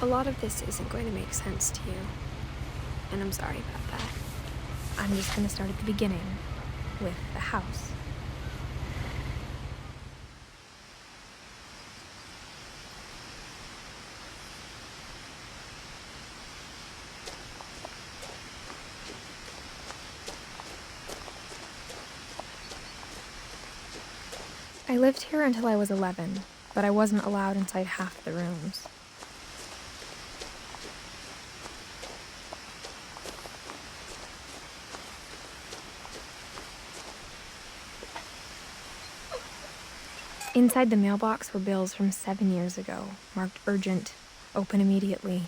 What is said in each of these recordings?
A lot of this isn't going to make sense to you, and I'm sorry about that. I'm just going to start at the beginning, with the house. I lived here until I was 11, but I wasn't allowed inside half the rooms. Inside the mailbox were bills from 7 years ago, marked urgent, open immediately.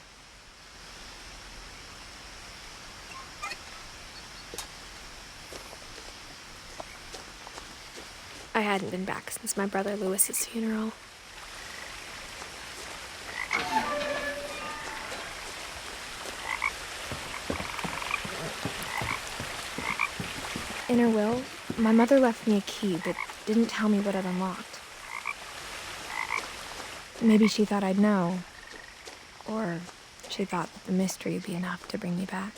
I hadn't been back since my brother Lewis's funeral. In her will, my mother left me a key, but didn't tell me what it unlocked. Maybe she thought I'd know, or she thought that the mystery would be enough to bring me back.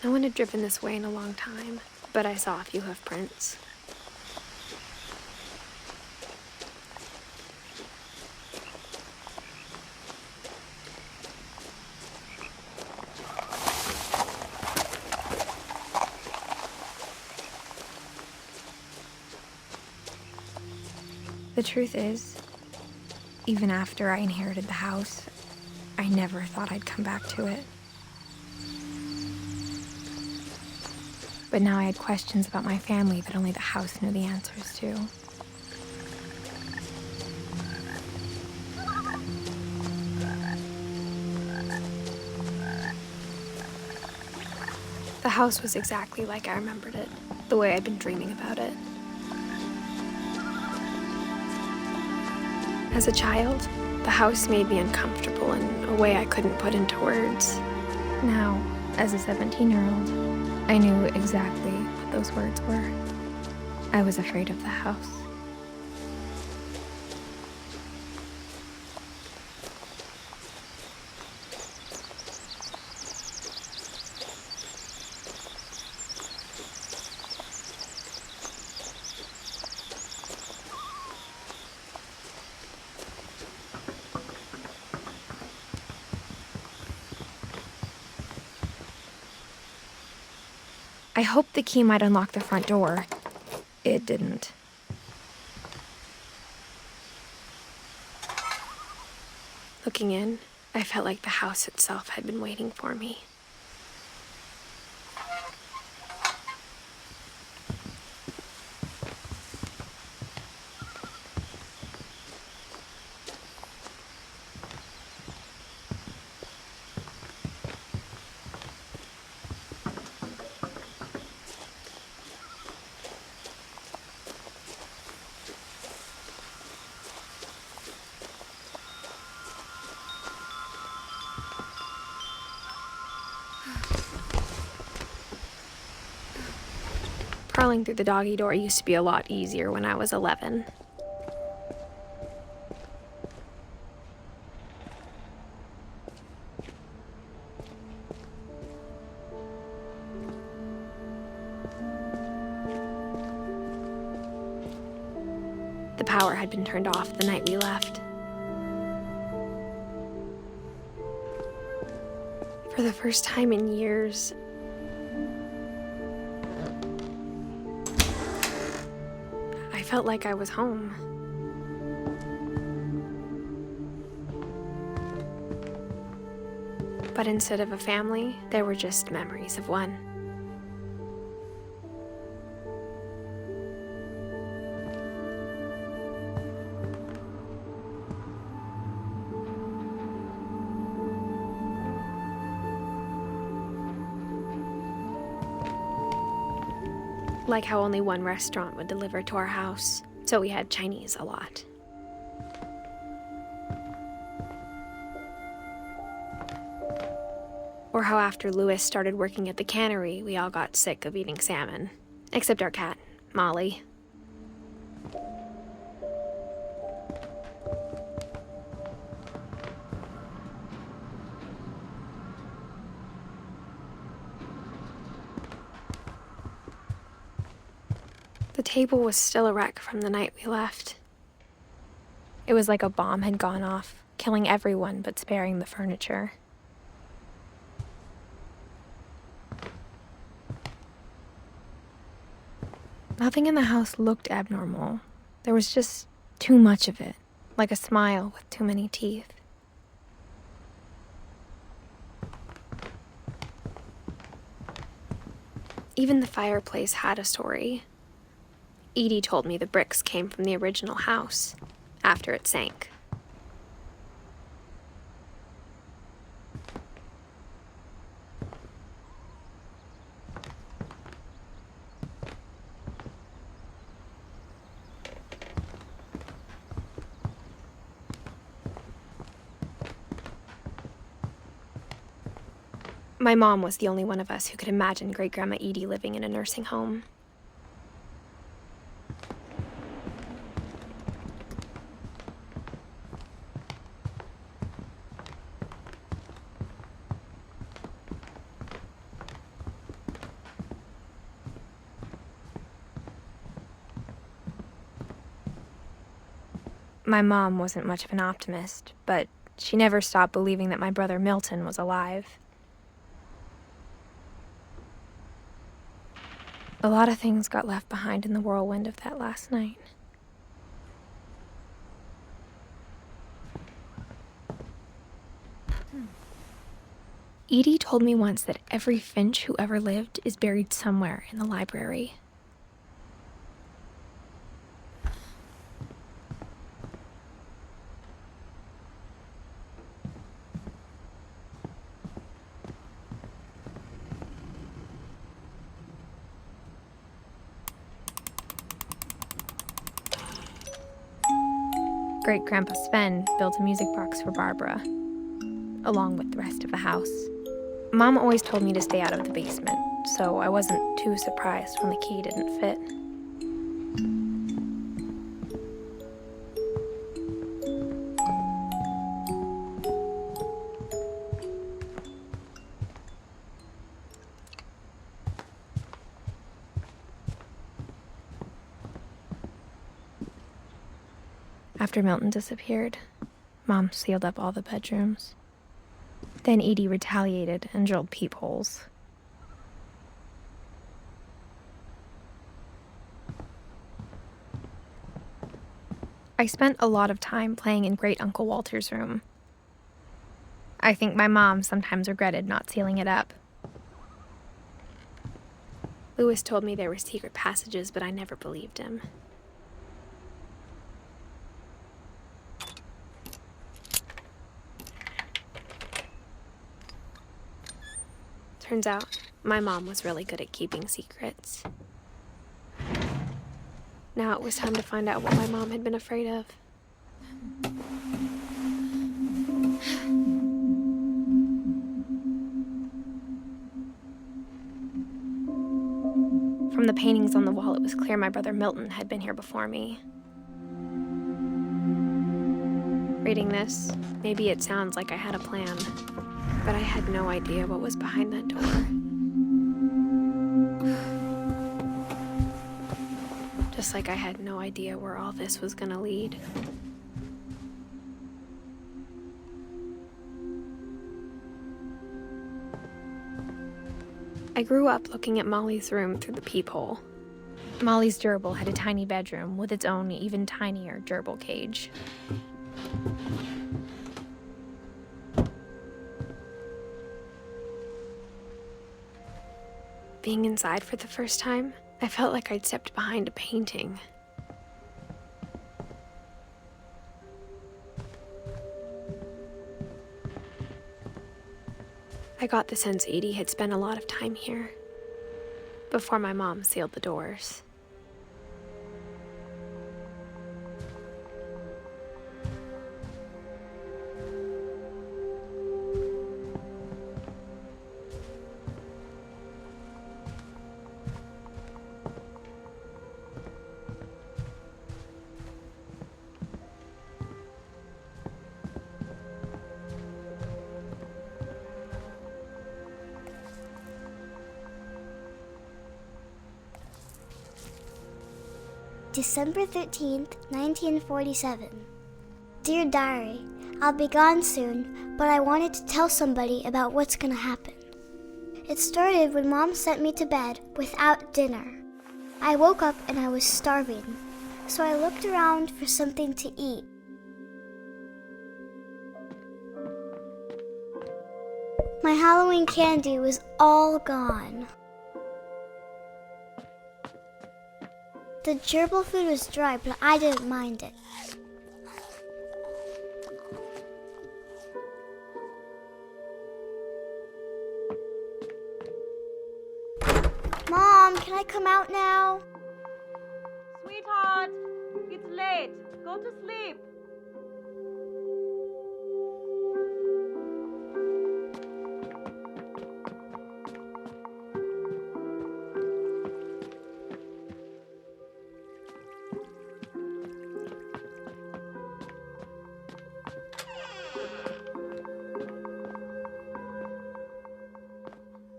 No one had driven this way in a long time, but I saw a few hoof prints. The truth is, even after I inherited the house, I never thought I'd come back to it. But now I had questions about my family that only the house knew the answers to. The house was exactly like I remembered it, the way I'd been dreaming about it. As a child, the house made me uncomfortable in a way I couldn't put into words. Now, as a 17-year-old, I knew exactly what those words were. I was afraid of the house. I hoped the key might unlock the front door. It didn't. Looking in, I felt like the house itself had been waiting for me. Crawling through the doggy door used to be a lot easier when I was 11. The power had been turned off the night we left. For the first time in years, I felt like I was home. But instead of a family, there were just memories of one. Like how only one restaurant would deliver to our house, so we had Chinese a lot. Or how after Louis started working at the cannery, we all got sick of eating salmon. Except our cat, Molly. The table was still a wreck from the night we left. It was like a bomb had gone off, killing everyone but sparing the furniture. Nothing in the house looked abnormal. There was just too much of it, like a smile with too many teeth. Even the fireplace had a story. Edie told me the bricks came from the original house, after it sank. My mom was the only one of us who could imagine Great-Grandma Edie living in a nursing home. My mom wasn't much of an optimist, but she never stopped believing that my brother Milton was alive. A lot of things got left behind in the whirlwind of that last night. Edie told me once that every Finch who ever lived is buried somewhere in the library. Great-Grandpa Sven built a music box for Barbara, along with the rest of the house. Mom always told me to stay out of the basement, so I wasn't too surprised when the key didn't fit. After Milton disappeared, Mom sealed up all the bedrooms. Then Edie retaliated and drilled peepholes. I spent a lot of time playing in Great Uncle Walter's room. I think my mom sometimes regretted not sealing it up. Louis told me there were secret passages, but I never believed him. Turns out, my mom was really good at keeping secrets. Now it was time to find out what my mom had been afraid of. From the paintings on the wall, it was clear my brother Milton had been here before me. Reading this, maybe it sounds like I had a plan. But I had no idea what was behind that door. Just like I had no idea where all this was gonna lead. I grew up looking at Molly's room through the peephole. Molly's gerbil had a tiny bedroom with its own even tinier gerbil cage. Being inside for the first time, I felt like I'd stepped behind a painting. I got the sense Edie had spent a lot of time here, before my mom sealed the doors. December 13th, 1947. Dear Diary, I'll be gone soon, but I wanted to tell somebody about what's gonna happen. It started when Mom sent me to bed without dinner. I woke up and I was starving, so I looked around for something to eat. My Halloween candy was all gone. The gerbil food was dry, but I didn't mind it. Mom, can I come out now? Sweetheart, it's late. Go to sleep.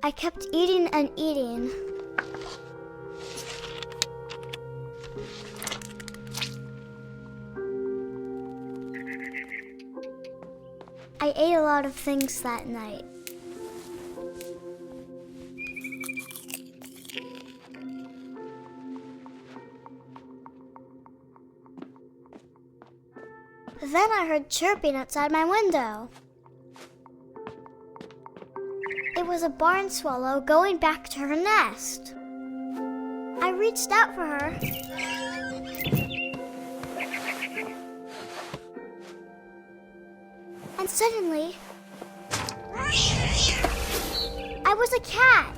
I kept eating and eating. I ate a lot of things that night. Then I heard chirping outside my window. It was a barn swallow going back to her nest. I reached out for her. And suddenly, I was a cat.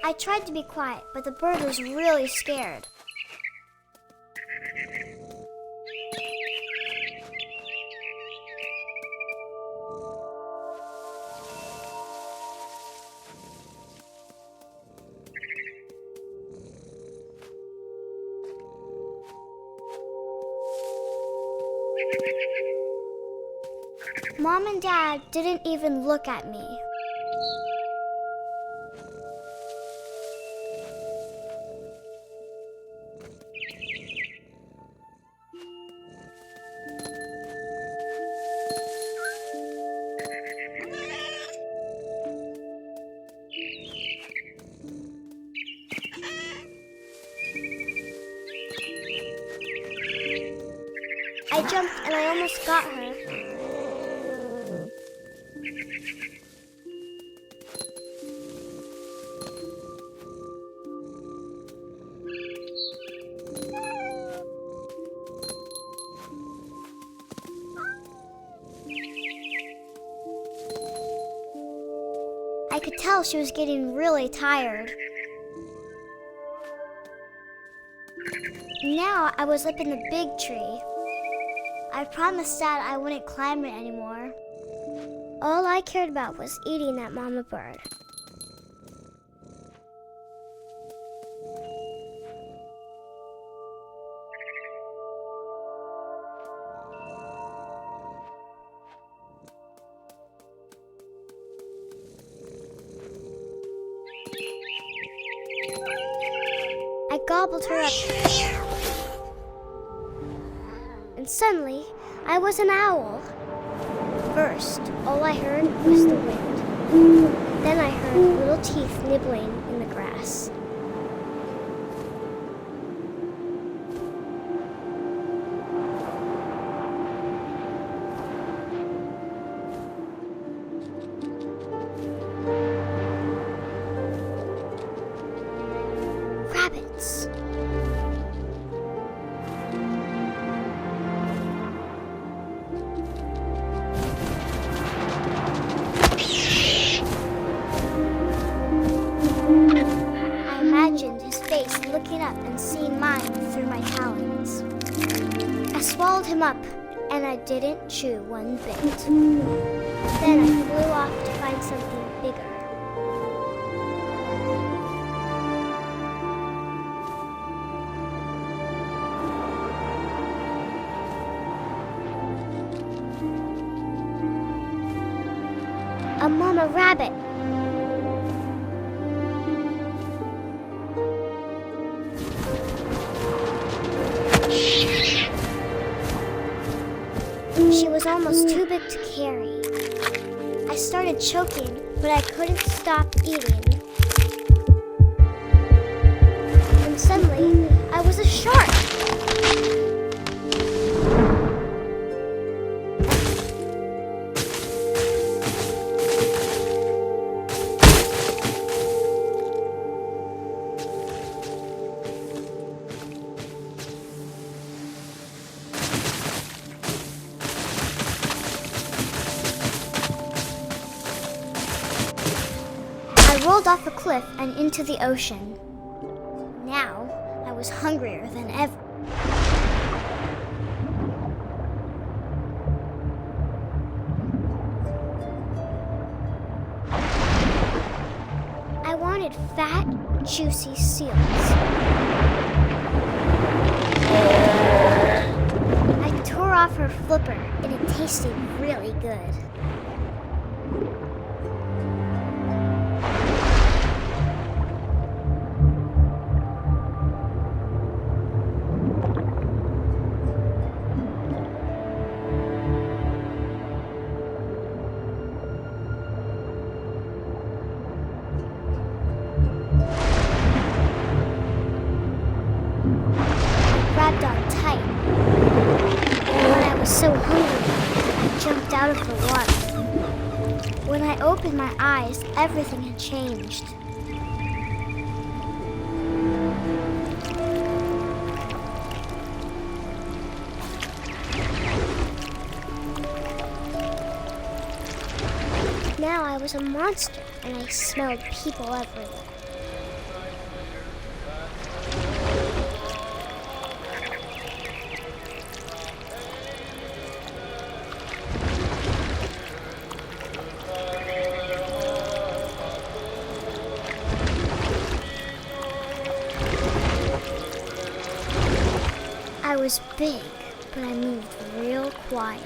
I tried to be quiet, but the bird was really scared. Mom and Dad didn't even look at me. I jumped and I almost got her. I could tell she was getting really tired. Now I was up in the big tree. I promised Dad I wouldn't climb it anymore. All I cared about was eating that mama bird. I gobbled her up. And suddenly, I was an owl. First, all I heard was the wind. Then I heard little teeth nibbling in the grass. Rabbits. I imagined his face looking up and seeing mine through my talons. I swallowed him up, and I didn't chew one bit. Then I flew off to find something bigger. A mama rabbit. was almost too big to carry. I started choking, but I couldn't stop eating. And suddenly, I was a shark. I rolled off a cliff and into the ocean. Now, I was hungrier than ever. I wanted fat, juicy seals. I tore off her flipper, and it tasted really good. Grabbed on tight. When I was so hungry, I jumped out of the water. When I opened my eyes, everything had changed. Now I was a monster, and I smelled people everywhere. I was big, but I moved real quiet.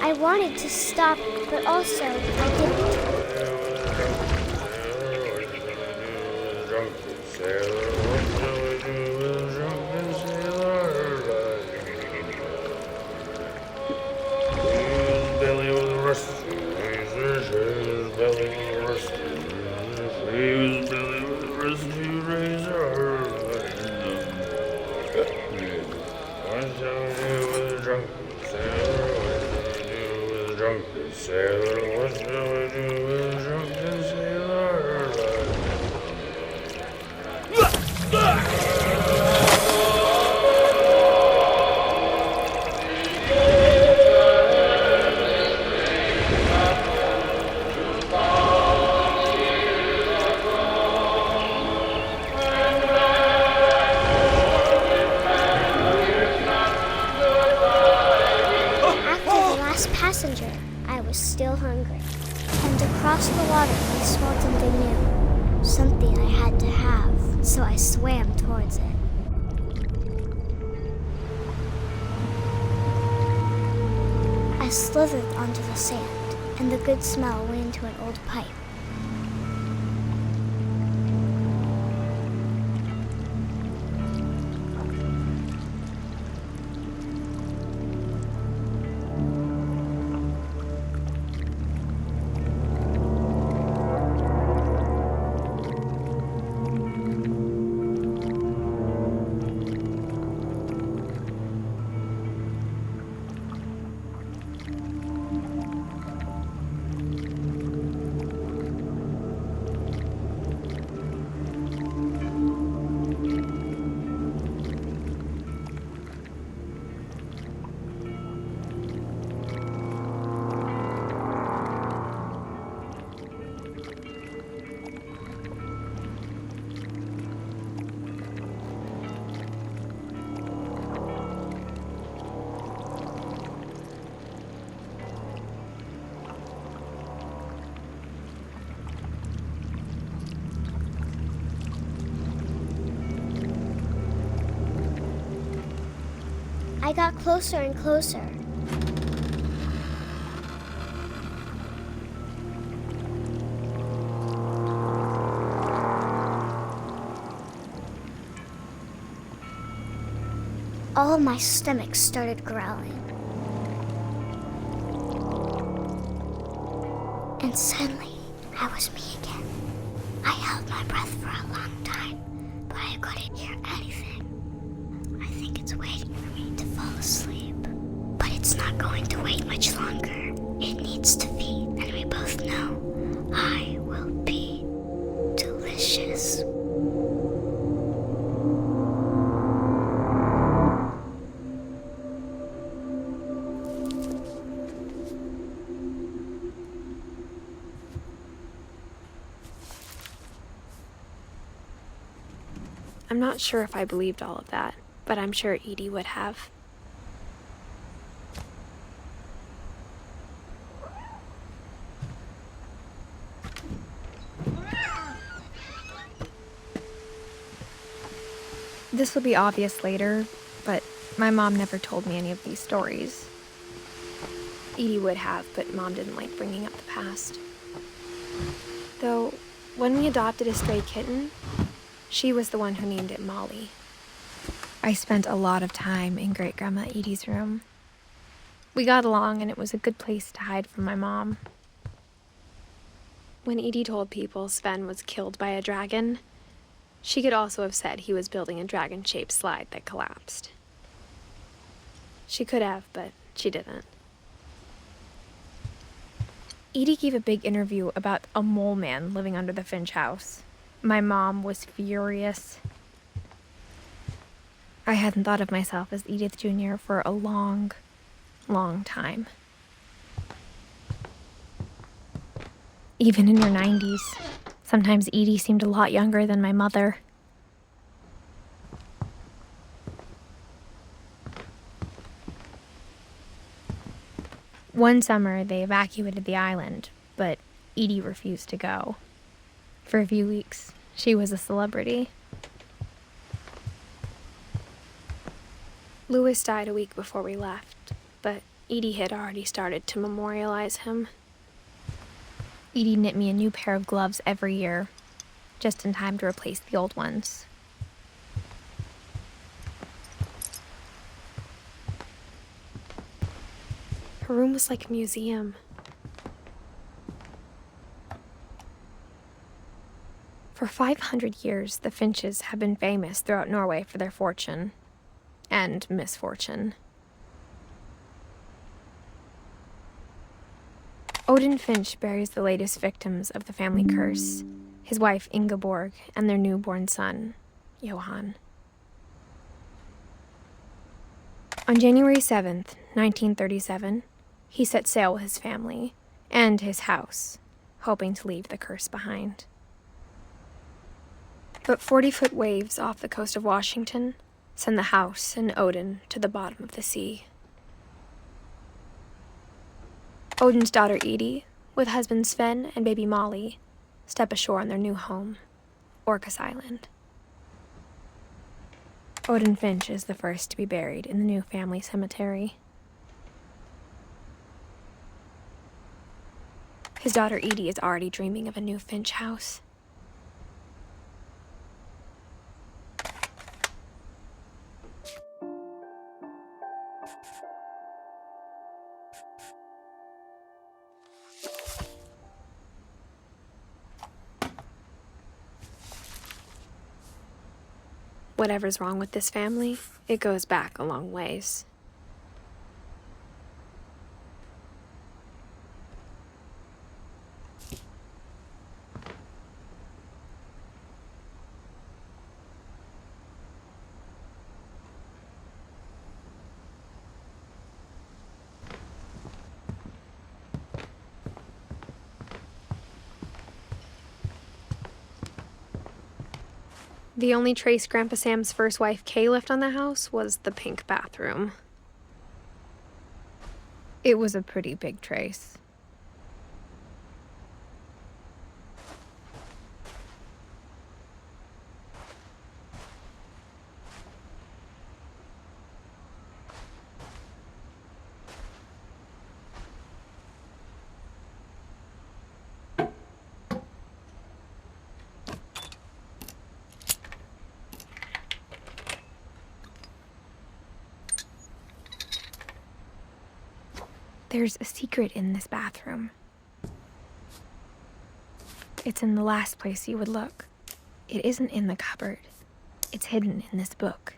I wanted to stop, but also I didn't. Passenger, I was still hungry. And across the water I smelled something new. Something I had to have, so I swam towards it. I slithered onto the sand, and the good smell went into an old pipe. I got closer and closer. all of my stomach started growling. And suddenly, I was me again. I held my breath for a long time, but I couldn't hear anything. I think it's waiting for me to fall asleep. But it's not going to wait much longer. It needs to feed, and we both know I will be delicious. I'm not sure if I believed all of that, but I'm sure Edie would have. This will be obvious later, but my mom never told me any of these stories. Edie would have, but Mom didn't like bringing up the past. Though, when we adopted a stray kitten, she was the one who named it Molly. I spent a lot of time in Great-Grandma Edie's room. We got along, and it was a good place to hide from my mom. When Edie told people Sven was killed by a dragon, she could also have said he was building a dragon-shaped slide that collapsed. She could have, but she didn't. Edie gave a big interview about a mole man living under the Finch house. My mom was furious. I hadn't thought of myself as Edith Jr. for a long, long time. Even in your 90s, sometimes Edie seemed a lot younger than my mother. One summer, they evacuated the island, but Edie refused to go. For a few weeks, she was a celebrity. Louis died a week before we left, but Edie had already started to memorialize him. Edie knit me a new pair of gloves every year, just in time to replace the old ones. Her room was like a museum. For 500 years, the Finches have been famous throughout Norway for their fortune and misfortune. Odin Finch buries the latest victims of the family curse, his wife Ingeborg and their newborn son, Johan. On January 7th, 1937, he set sail with his family and his house, hoping to leave the curse behind. But 40-foot waves off the coast of Washington send the house and Odin to the bottom of the sea. Odin's daughter Edie, with husband Sven and baby Molly, step ashore on their new home, Orcas Island. Odin Finch is the first to be buried in the new family cemetery. His daughter Edie is already dreaming of a new Finch house. Whatever's wrong with this family, it goes back a long ways. The only trace Grandpa Sam's first wife, Kay, left on the house was the pink bathroom. It was a pretty big trace. There's a secret in this bathroom. It's in the last place you would look. It isn't in the cupboard. It's hidden in this book.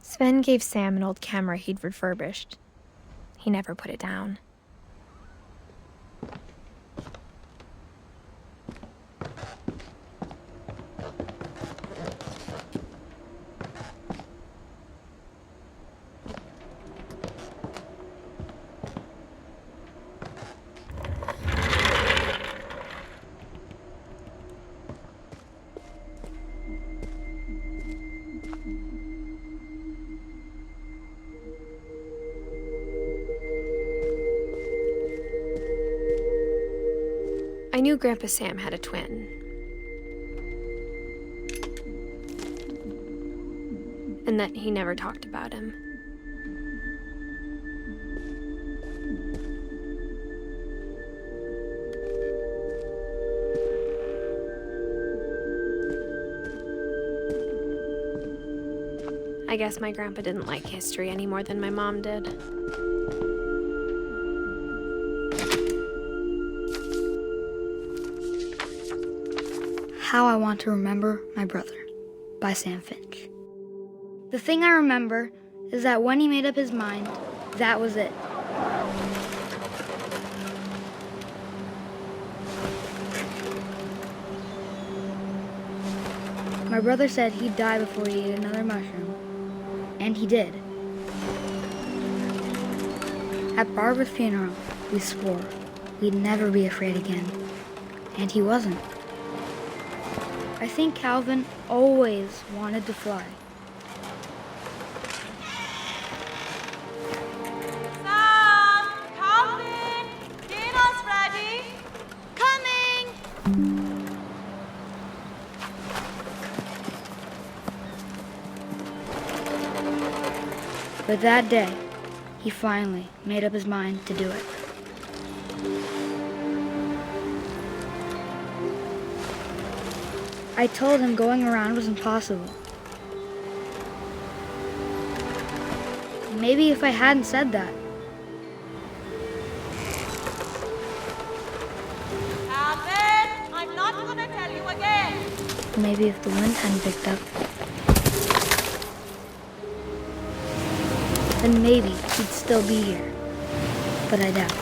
Sven gave Sam an old camera he'd refurbished. He never put it down. I knew Grandpa Sam had a twin. And that he never talked about him. I guess my grandpa didn't like history any more than my mom did. How I Want to Remember My Brother by Sam Finch. The thing I remember is that when he made up his mind, that was it. My brother said he'd die before he ate another mushroom, and he did. At Barbara's funeral, we swore we'd never be afraid again, and he wasn't. I think Calvin always wanted to fly. Sam! Calvin! Dinner's ready! Coming! But that day, he finally made up his mind to do it. I told him going around was impossible. Maybe if I hadn't said that. Calvin! I'm not gonna tell you again! Maybe if the wind hadn't picked up. Then maybe he'd still be here. But I doubt.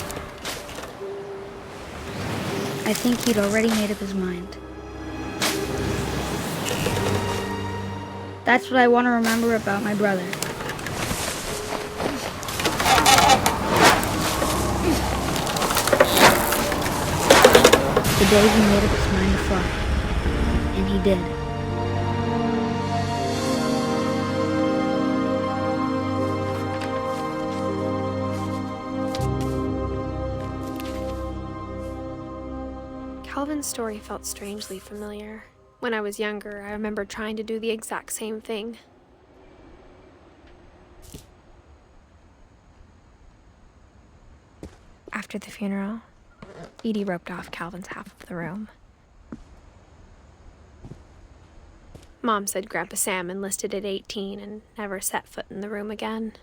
I think he'd already made up his mind. That's what I want to remember about my brother. The day he made up his mind to fly. And he did. Calvin's story felt strangely familiar. When I was younger, I remember trying to do the exact same thing. After the funeral, Edie roped off Calvin's half of the room. Mom said Grandpa Sam enlisted at 18 and never set foot in the room again.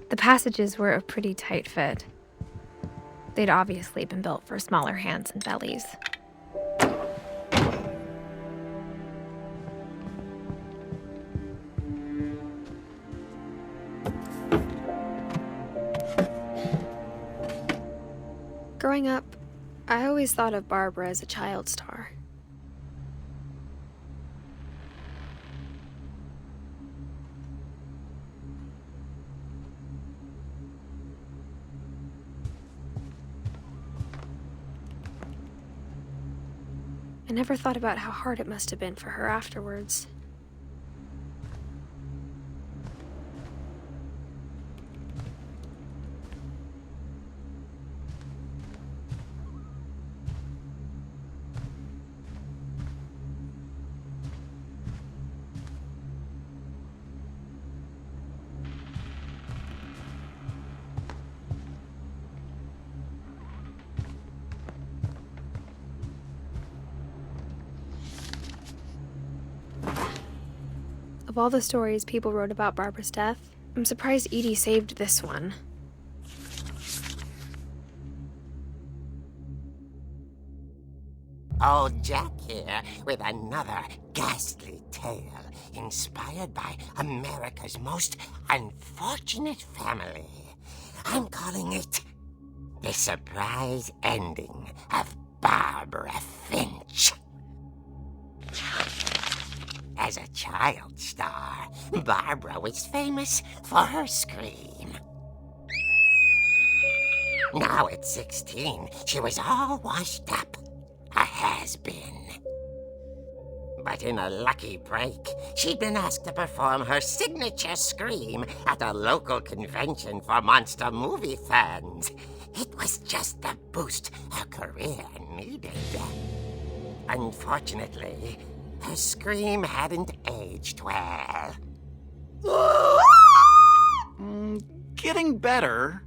The passages were a pretty tight fit. They'd obviously been built for smaller hands and bellies. Growing up, I always thought of Barbara as a child star. I never thought about how hard it must have been for her afterwards. Of all the stories people wrote about Barbara's death, I'm surprised Edie saved this one. Old Jack here with another ghastly tale inspired by America's most unfortunate family. I'm calling it The Surprise Ending of Barbara Finch. As a child star, Barbara was famous for her scream. Now at 16, she was all washed up, a has-been. But in a lucky break, she'd been asked to perform her signature scream at a local convention for monster movie fans. It was just the boost her career needed. Unfortunately, her scream hadn't aged well. Getting better.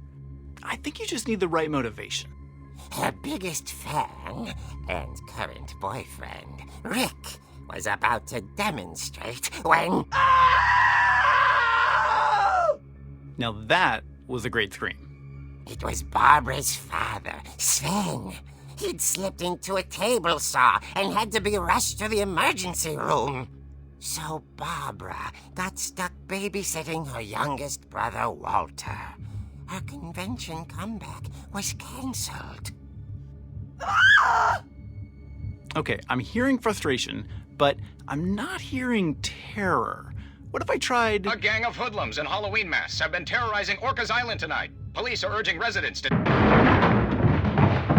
I think you just need the right motivation. Her biggest fan and current boyfriend, Rick, was about to demonstrate when... Now that was a great scream. It was Barbara's father, Sven. He'd slipped into a table saw and had to be rushed to the emergency room. So Barbara got stuck babysitting her youngest brother, Walter. Her convention comeback was canceled. Okay, I'm hearing frustration, but I'm not hearing terror. What if I tried... A gang of hoodlums in Halloween masks have been terrorizing Orcas Island tonight. Police are urging residents to...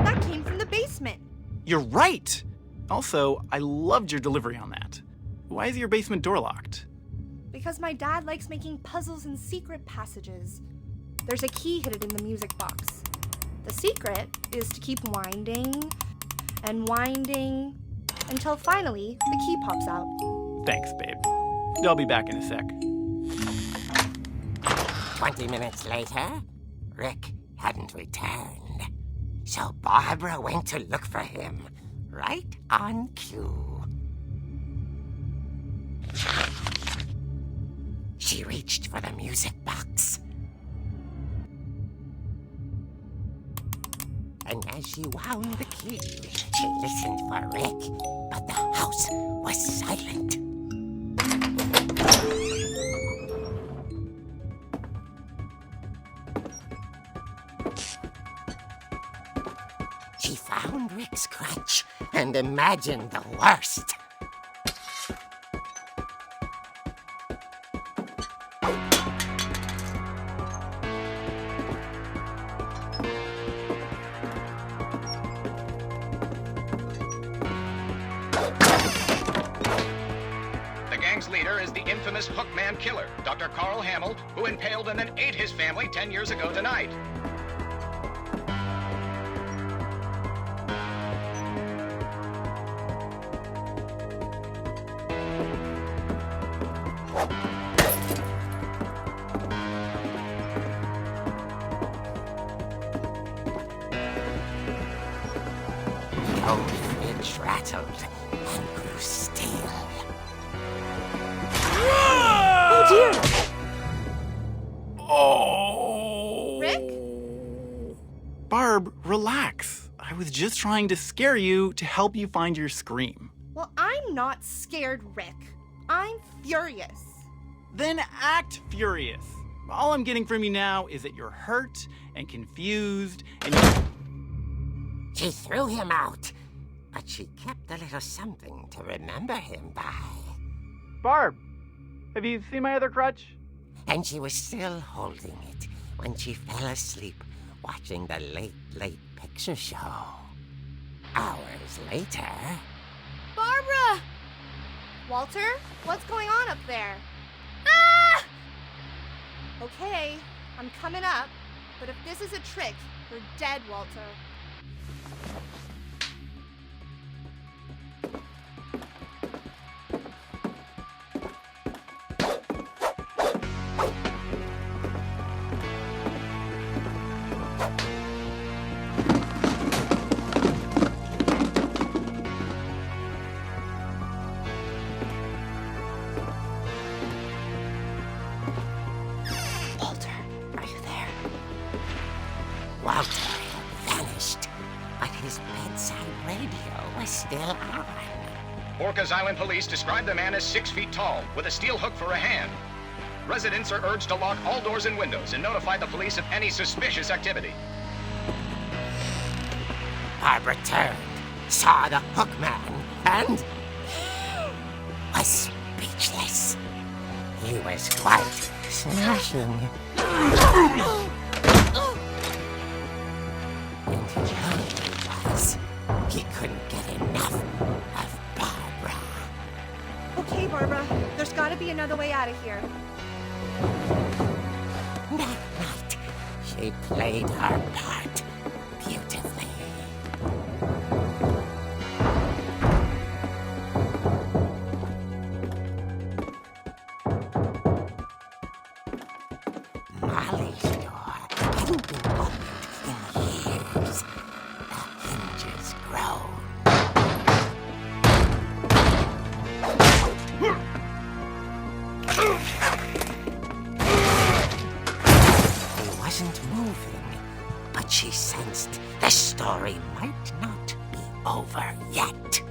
That came from the basement. You're right! Also, I loved your delivery on that. Why is your basement door locked? Because my dad likes making puzzles and secret passages. There's a key hidden in the music box. The secret is to keep winding and winding until finally the key pops out. Thanks, babe. I'll be back in a sec. 20 minutes later, Rick hadn't returned. So Barbara went to look for him, right on cue. She reached for the music box. And as she wound the key, she listened for Rick, but the house was silent. She found Rick's crutch and imagined the worst. The gang's leader is the infamous Hookman killer, Dr. Carl Hamill, who impaled and then ate his family 10 years ago tonight. Old Finch rattled and grew still. Oh dear! Oh! Rick? Barb, relax. I was just trying to scare you to help you find your scream. Well, I'm not scared, Rick. I'm furious. Then act furious. All I'm getting from you now is that you're hurt and confused and She threw him out, but she kept a little something to remember him by. Barb, have you seen my other crutch? And she was still holding it when she fell asleep watching the late picture show. Hours later... Walter? What's going on up there? Ah! Okay, I'm coming up, but if this is a trick, you're dead, Walter. Walter had vanished, but his bedside radio was still on. Orcas Island police describe the man as 6 feet tall, with a steel hook for a hand. Residents are urged to lock all doors and windows and notify the police of any suspicious activity. Barbara turned, saw the hook man, and was speechless. He was quite smashing. And he only was. He couldn't get enough of Barbara. Okay, Barbara, there's gotta be another way out of here. That night, she played her part beautifully. Molly's door hadn't been opened in years. The hinges groaned. He wasn't moving, but she sensed the story might not be over yet.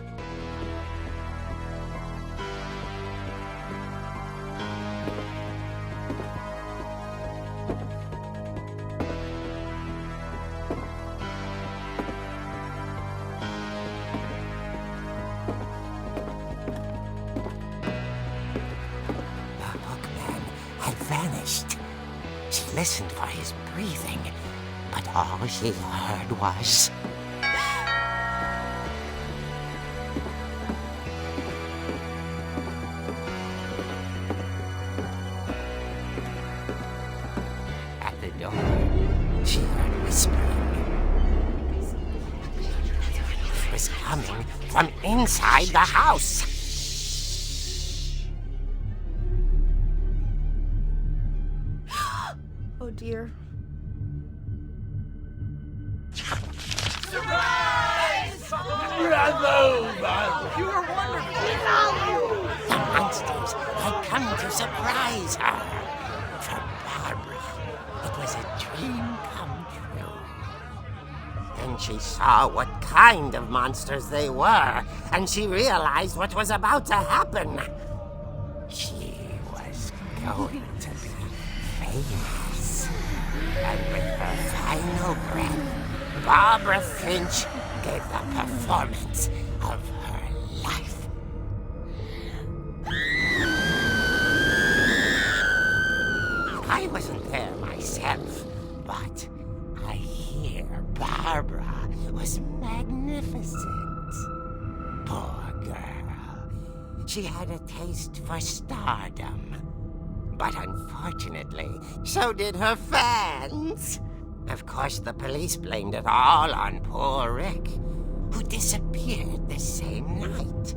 The hookman had vanished. She listened for his breathing, but all she heard was... At the door, she heard whispering. It was coming from inside the house. Oh dear. The monsters had come to surprise her. For Barbara, it was a dream come true. Then she saw what kind of monsters they were, and she realized what was about to happen. She was going to be famous. And with her final breath, Barbara Finch gave the performance of her life. I wasn't there myself, but I hear Barbara was magnificent. Poor girl. She had a taste for stardom. But unfortunately, so did her fans. Of course, the police blamed it all on poor Rick, who disappeared the same night.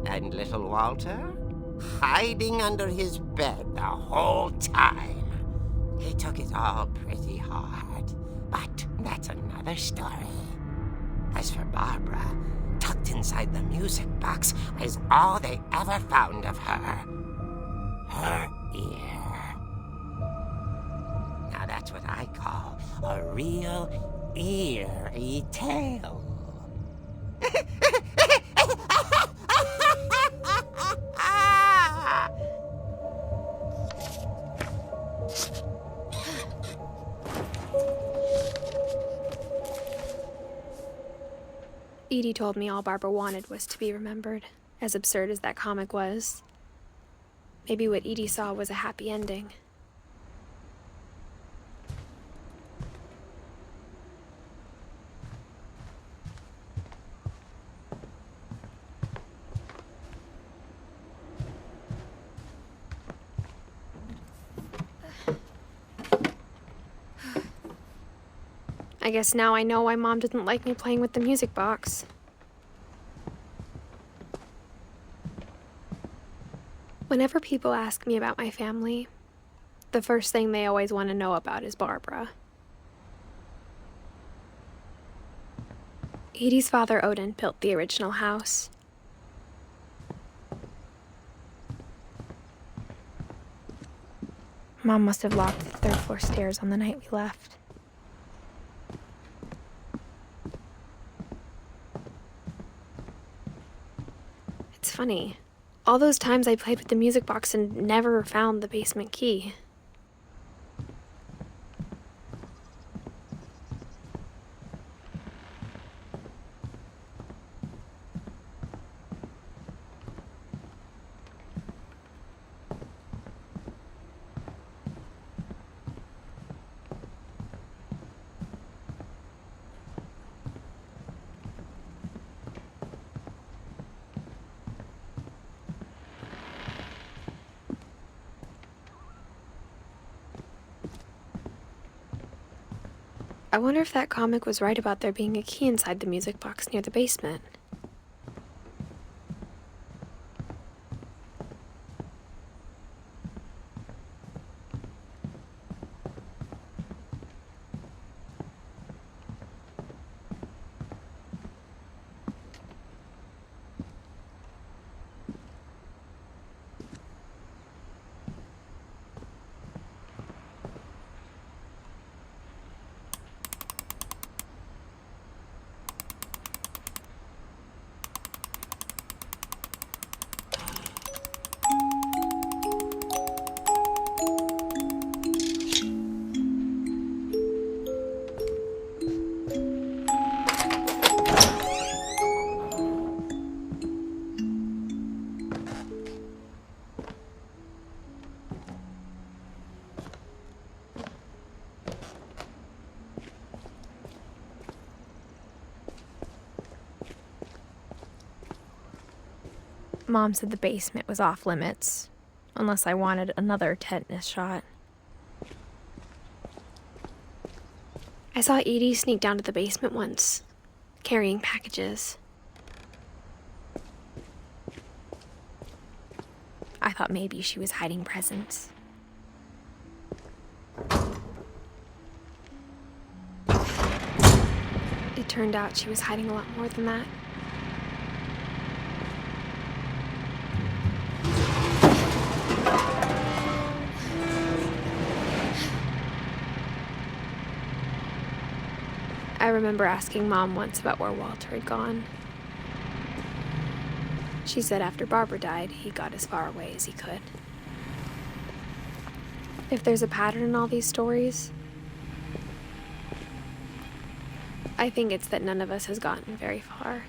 And little Walter? Hiding under his bed the whole time. He took it all pretty hard, but that's another story. As for Barbara, tucked inside the music box was all they ever found of her. Her ear. Now that's what I call a real eerie tale. Edie told me all Barbara wanted was to be remembered, as absurd as that comic was. Maybe what Edie saw was a happy ending. I guess now I know why Mom didn't like me playing with the music box. Whenever people ask me about my family, the first thing they always want to know about is Barbara. Edie's father, Odin, built the original house. Mom must have locked the third floor stairs on the night we left. It's funny. All those times I played with the music box and never found the basement key. I wonder if that comic was right about there being a key inside the music box near the basement. Mom said the basement was off limits, unless I wanted another tetanus shot. I saw Edie sneak down to the basement once, carrying packages. I thought maybe she was hiding presents. It turned out she was hiding a lot more than that. I remember asking Mom once about where Walter had gone. She said after Barbara died, he got as far away as he could. If there's a pattern in all these stories, I think it's that none of us has gotten very far.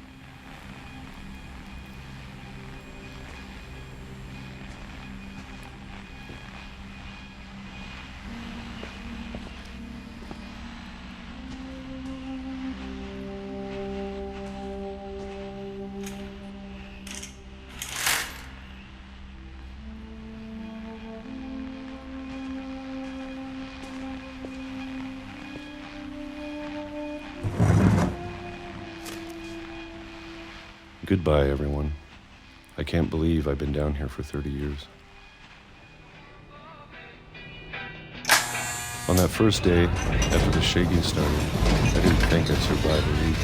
Goodbye, everyone. I can't believe I've been down here for 30 years. On that first day, after the shaking started, I didn't think I'd survive a week.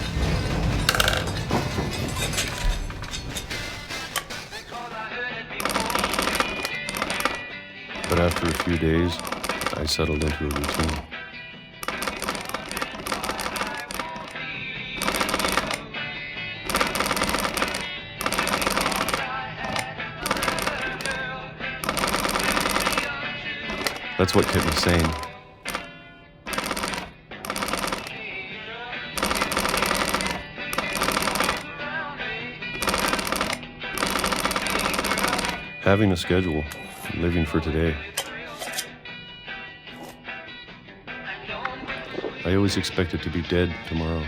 But after a few days, I settled into a routine. That's what kept me sane. Having a schedule, living for today. I always expected to be dead tomorrow.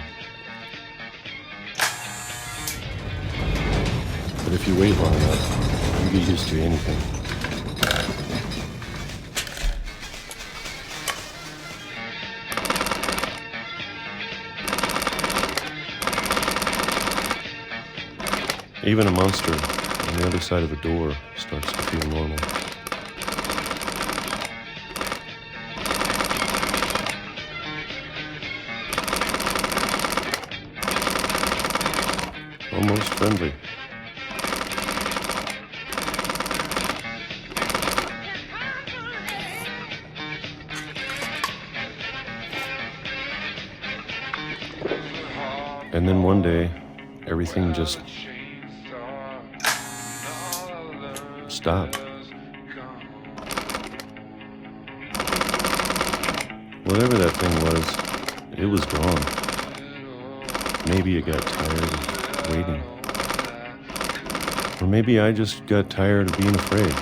But if you wait long enough, you get used to anything. Even a monster on the other side of a door starts to feel normal. Almost friendly. And then one day, everything just stopped. Whatever that thing was, it was gone. Maybe it got tired of waiting. Or maybe I just got tired of being afraid.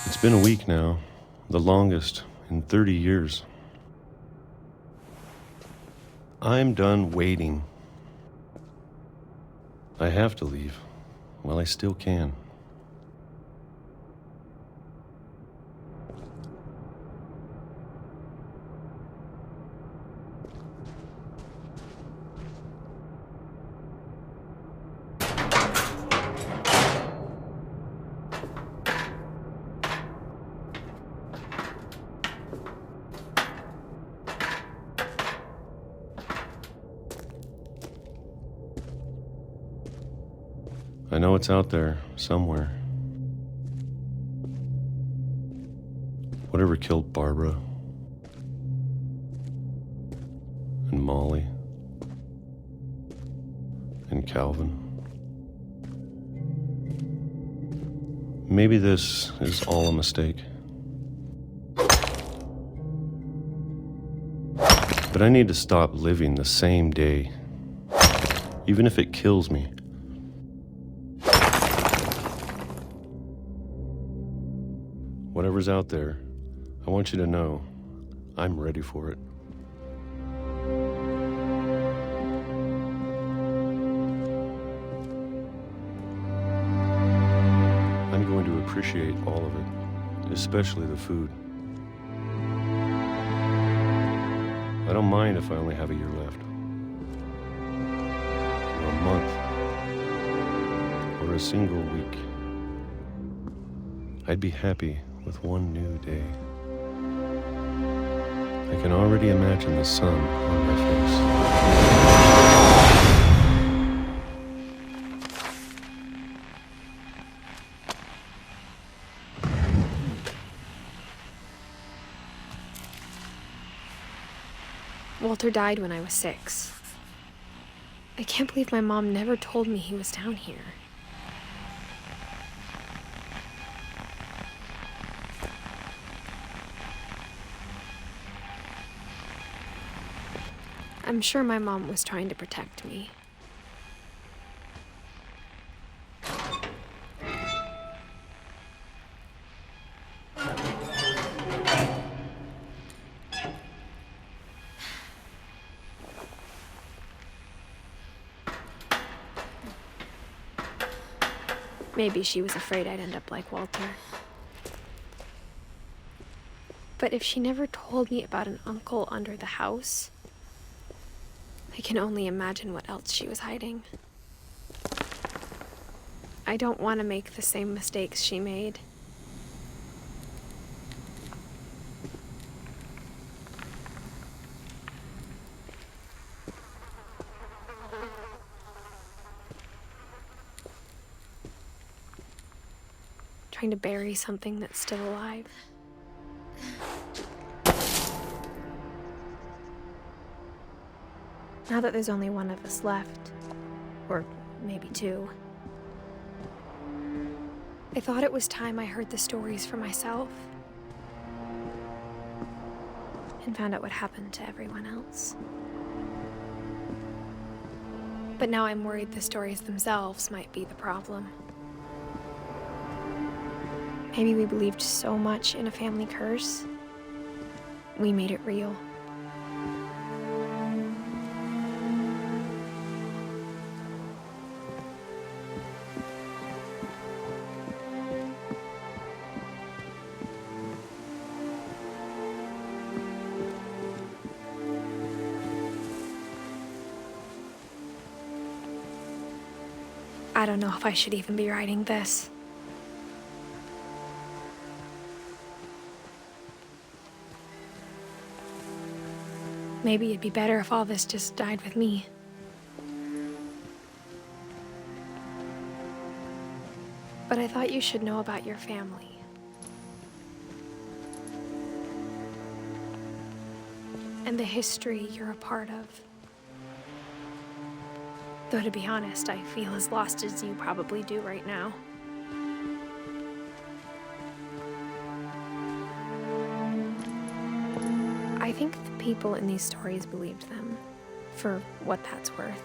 It's been a week now, the longest in 30 years. I'm done waiting. I have to leave while I still can. I know it's out there somewhere. Whatever killed Barbara and Molly and Calvin. Maybe this is all a mistake. But I need to stop living the same day, even if it kills me. Whatever's out there, I want you to know I'm ready for it. I'm going to appreciate all of it, especially the food. I don't mind if I only have a year left, or a month, or a single week. I'd be happy with one new day. I can already imagine the sun on my face. Walter died when I was 6. I can't believe my mom never told me he was down here. I'm sure my mom was trying to protect me. Maybe she was afraid I'd end up like Walter. But if she never told me about an uncle under the house, I can only imagine what else she was hiding. I don't want to make the same mistakes she made. Trying to bury something that's still alive. Now that there's only one of us left, or maybe 2, I thought it was time I heard the stories for myself and found out what happened to everyone else. But now I'm worried the stories themselves might be the problem. Maybe we believed so much in a family curse we made it real. I don't know if I should even be writing this. Maybe it'd be better if all this just died with me. But I thought you should know about your family. And the history you're a part of. Though to be honest, I feel as lost as you probably do right now. I think the people in these stories believed them, for what that's worth.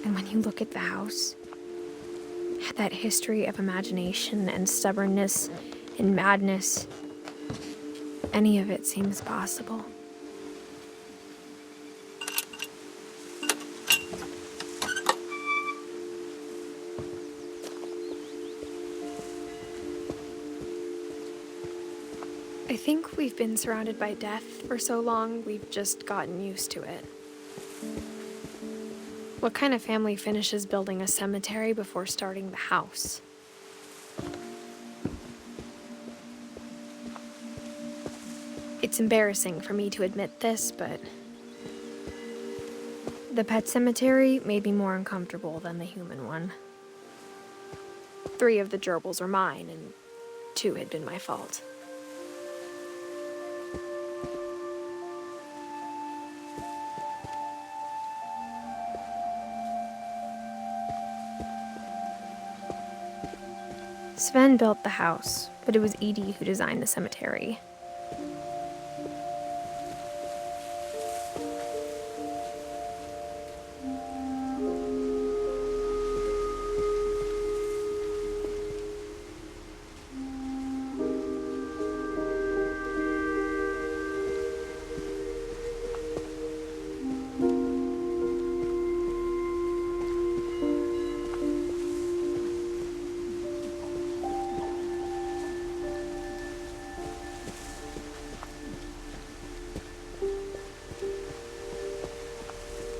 And when you look at the house, that history of imagination and stubbornness and madness, any of it seems possible. I think we've been surrounded by death for so long, we've just gotten used to it. What kind of family finishes building a cemetery before starting the house? It's embarrassing for me to admit this, but the pet cemetery made me more uncomfortable than the human one. 3 of the gerbils were mine, and 2 had been my fault. Sven built the house, but it was Edie who designed the cemetery.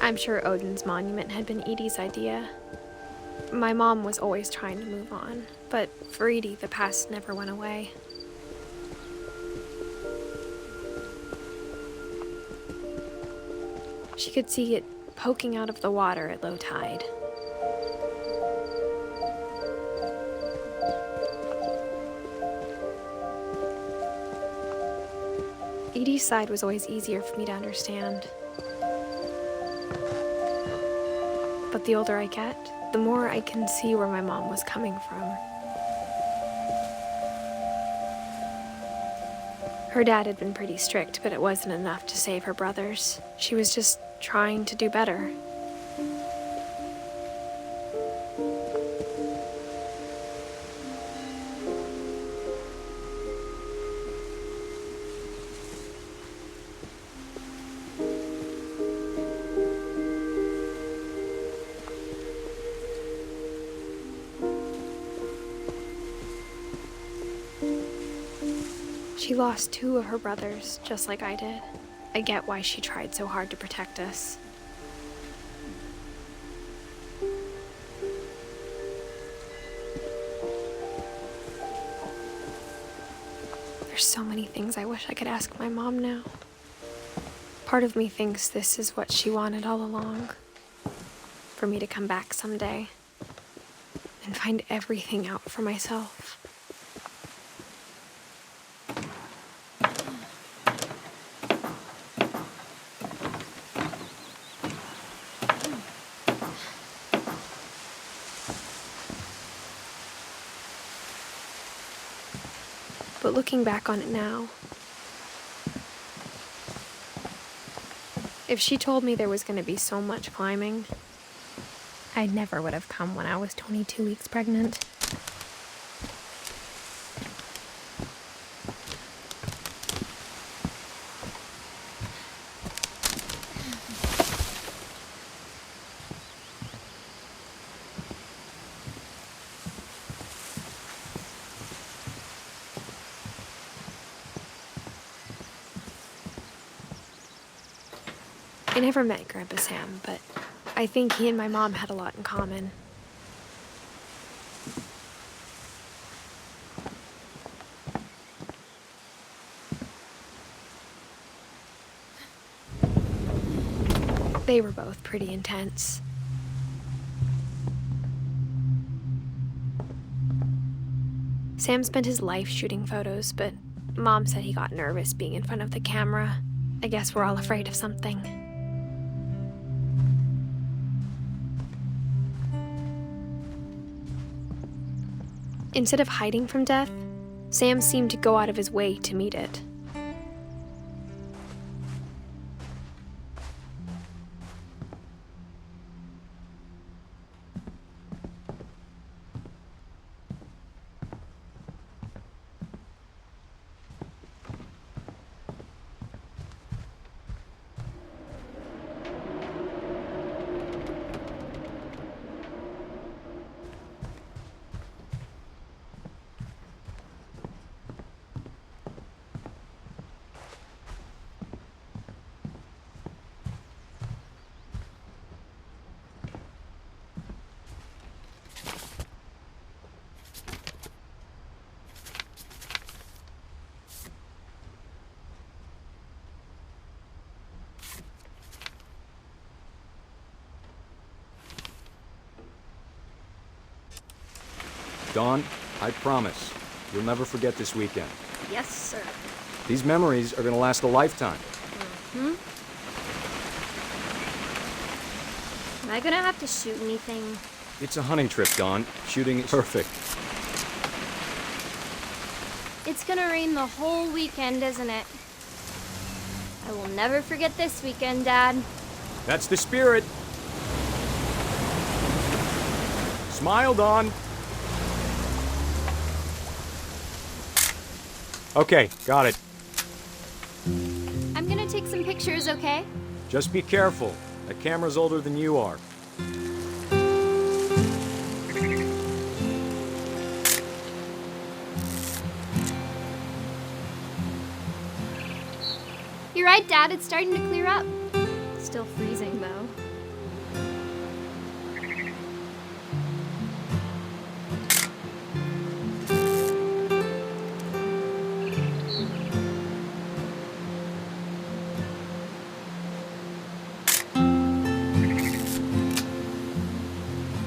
I'm sure Odin's monument had been Edie's idea. My mom was always trying to move on, but for Edie, the past never went away. She could see it poking out of the water at low tide. Edie's side was always easier for me to understand. But the older I get, the more I can see where my mom was coming from. Her dad had been pretty strict, but it wasn't enough to save her brothers. She was just trying to do better. She lost 2 of her brothers, just like I did. I get why she tried so hard to protect us. There's so many things I wish I could ask my mom now. Part of me thinks this is what she wanted all along. For me to come back someday and find everything out for myself. But looking back on it now, if she told me there was going to be so much climbing, I never would have come when I was 22 weeks pregnant. I never met Grandpa Sam, but I think he and my mom had a lot in common. They were both pretty intense. Sam spent his life shooting photos, but Mom said he got nervous being in front of the camera. I guess we're all afraid of something. Instead of hiding from death, Sam seemed to go out of his way to meet it. Dawn, I promise, you'll never forget this weekend. Yes, sir. These memories are gonna last a lifetime. Am I gonna have to shoot anything? It's a hunting trip, Dawn. Shooting is perfect. It's gonna rain the whole weekend, isn't it? I will never forget this weekend, Dad. That's the spirit. Smile, Dawn. Okay, got it. I'm gonna take some pictures, okay? Just be careful. That camera's older than you are. You're right, Dad. It's starting to clear up. Still freezing, though.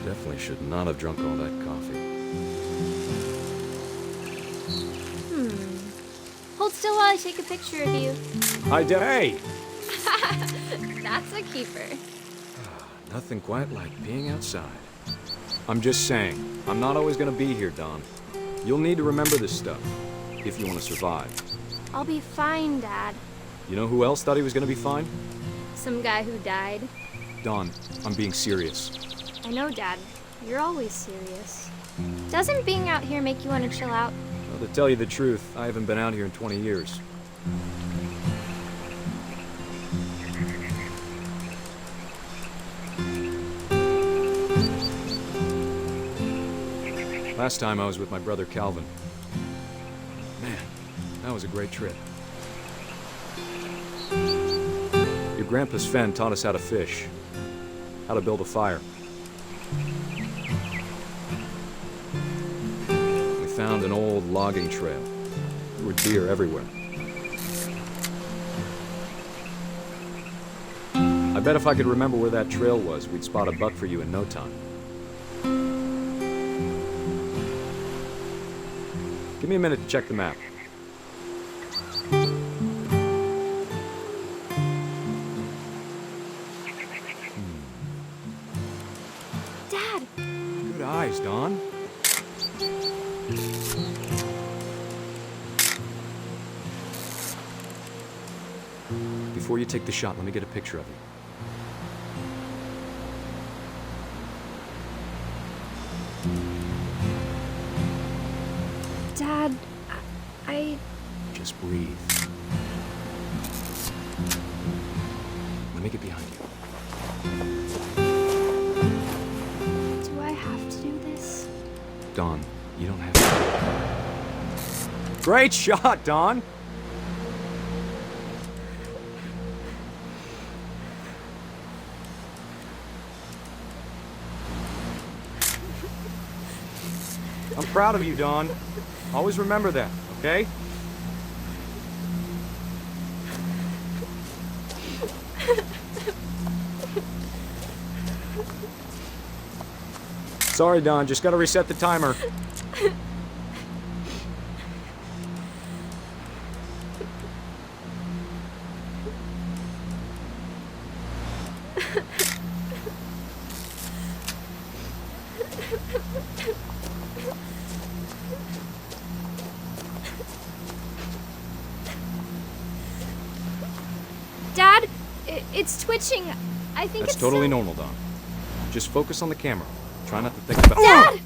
Definitely should not have drunk all that coffee. Hold still while I take a picture of you. Hey! That's a keeper. Nothing quite like being outside. I'm just saying, I'm not always gonna be here, Dawn. You'll need to remember this stuff, if you want to survive. I'll be fine, Dad. You know who else thought he was gonna be fine? Some guy who died. Dawn, I'm being serious. I know, Dad. You're always serious. Doesn't being out here make you want to chill out? Well, to tell you the truth, I haven't been out here in 20 years. Last time I was with my brother Calvin. Man, that was a great trip. Your grandpa Sven taught us how to fish, how to build a fire. We found an old logging trail. There were deer everywhere. I bet if I could remember where that trail was, we'd spot a buck for you in no time. Give me a minute to check the map. Dad! Good eyes, Dawn. Before you take the shot, let me get a picture of you. Dad, I... Just breathe. Let me get behind you. Do I have to do this? Dawn, you don't have to. Great shot, Dawn! I'm proud of you, Dawn. Always remember that, okay? Sorry, Dawn, just gotta reset the timer. Dad, it's twitching. I think That's it's totally so- normal, Dawn. Just focus on the camera. Try not to think about— Dad!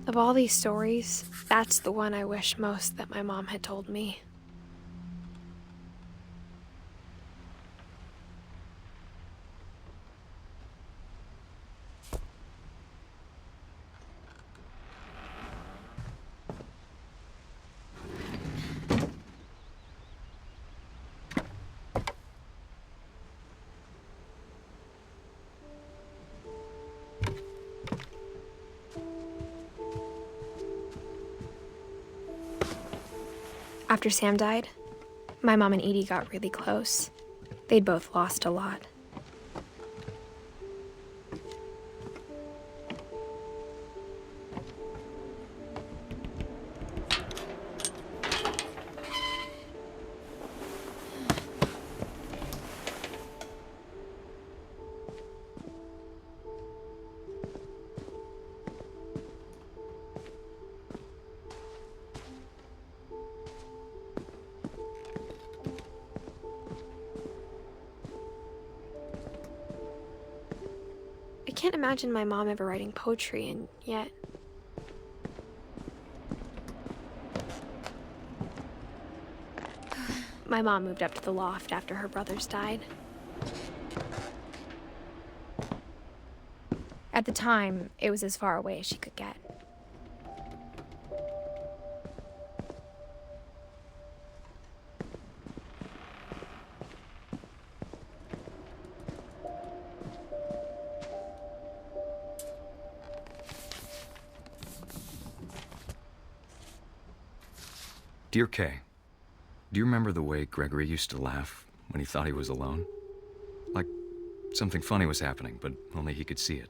Of all these stories, that's the one I wish most that my mom had told me. After Sam died, my mom and Edie got really close. They'd both lost a lot. I can't imagine my mom ever writing poetry, and yet... My mom moved up to the loft after her brothers died. At the time, it was as far away as she could get. Dear Kay, do you remember the way Gregory used to laugh when he thought he was alone? Like something funny was happening, but only he could see it.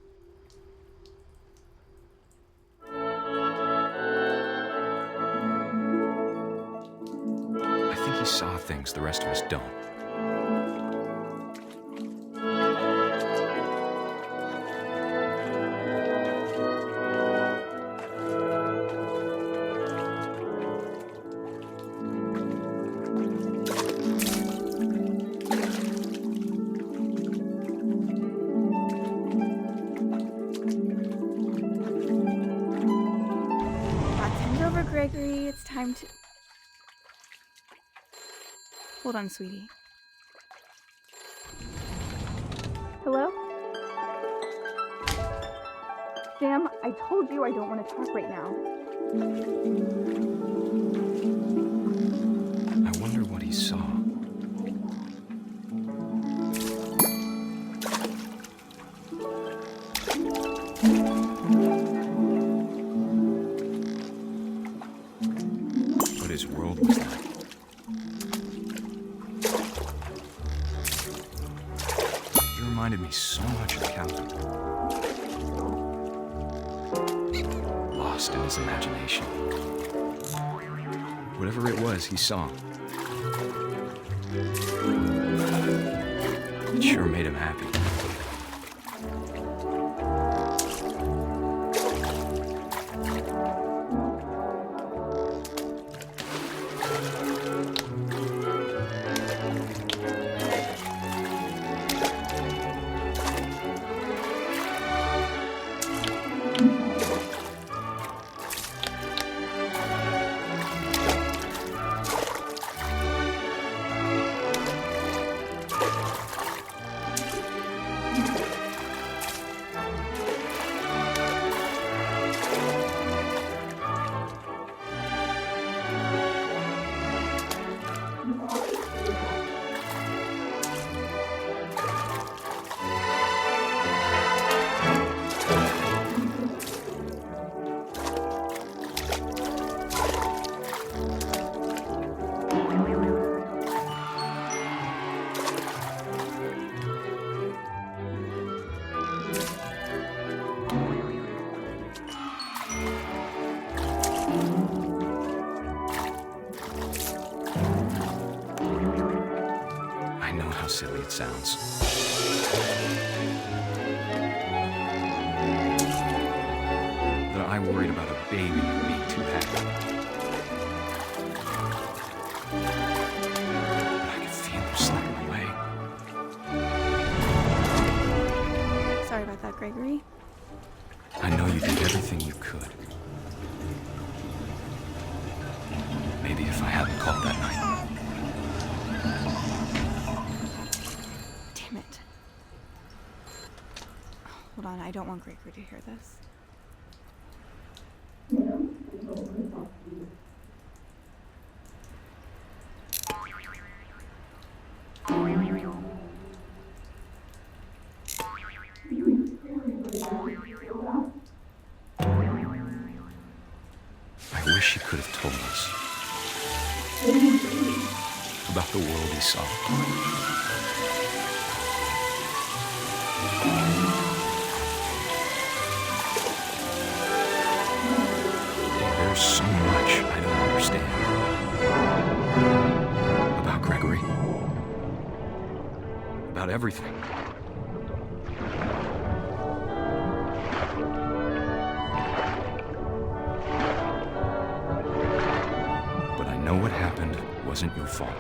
I think he saw things the rest of us don't. Gregory, it's time to... Hold on, sweetie. Hello? Sam, I told you I don't want to talk right now. I wonder what he saw. What his world was like. He reminded me so much of Calvin. Lost in his imagination. Whatever it was he saw. It sure made him happy. silly it sounds. That I worried about a baby being too happy. But I could feel him slipping away. Sorry about that, Gregory. I know you did everything you could. Maybe if I hadn't called that night. Damn it. Hold on, I don't want Gregory to hear this. I wish he could have told us about the world he saw. There's so much I don't understand about Gregory, about everything. But I know what happened wasn't your fault.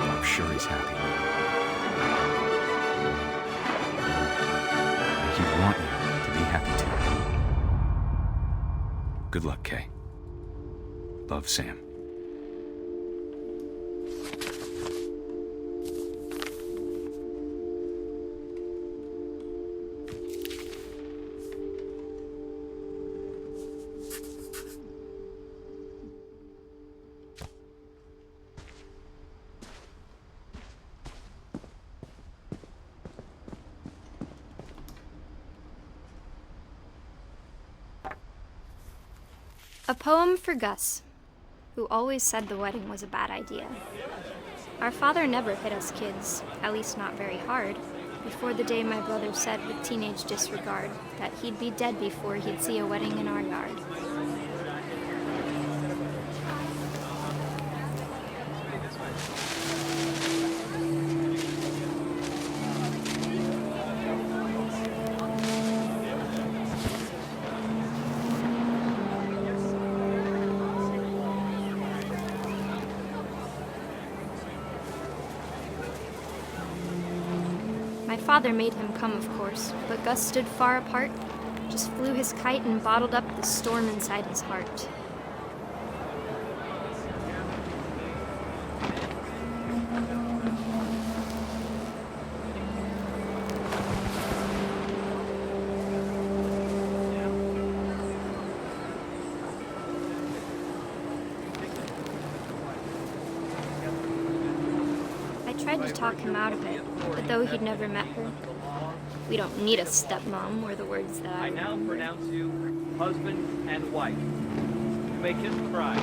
I'm sure he's happy. And he'd want you to be happy too. Good luck, Kay. Love, Sam. A poem for Gus, who always said the wedding was a bad idea. Our father never hit us kids, at least not very hard, before the day my brother said with teenage disregard that he'd be dead before he'd see a wedding in our yard. My father made him come, of course, but Gus stood far apart, just flew his kite and bottled up the storm inside his heart. I tried to talk him out of it, but though he'd never met her, "We don't need a stepmom," were the words that I now pronounce you husband and wife. You may kiss the bride.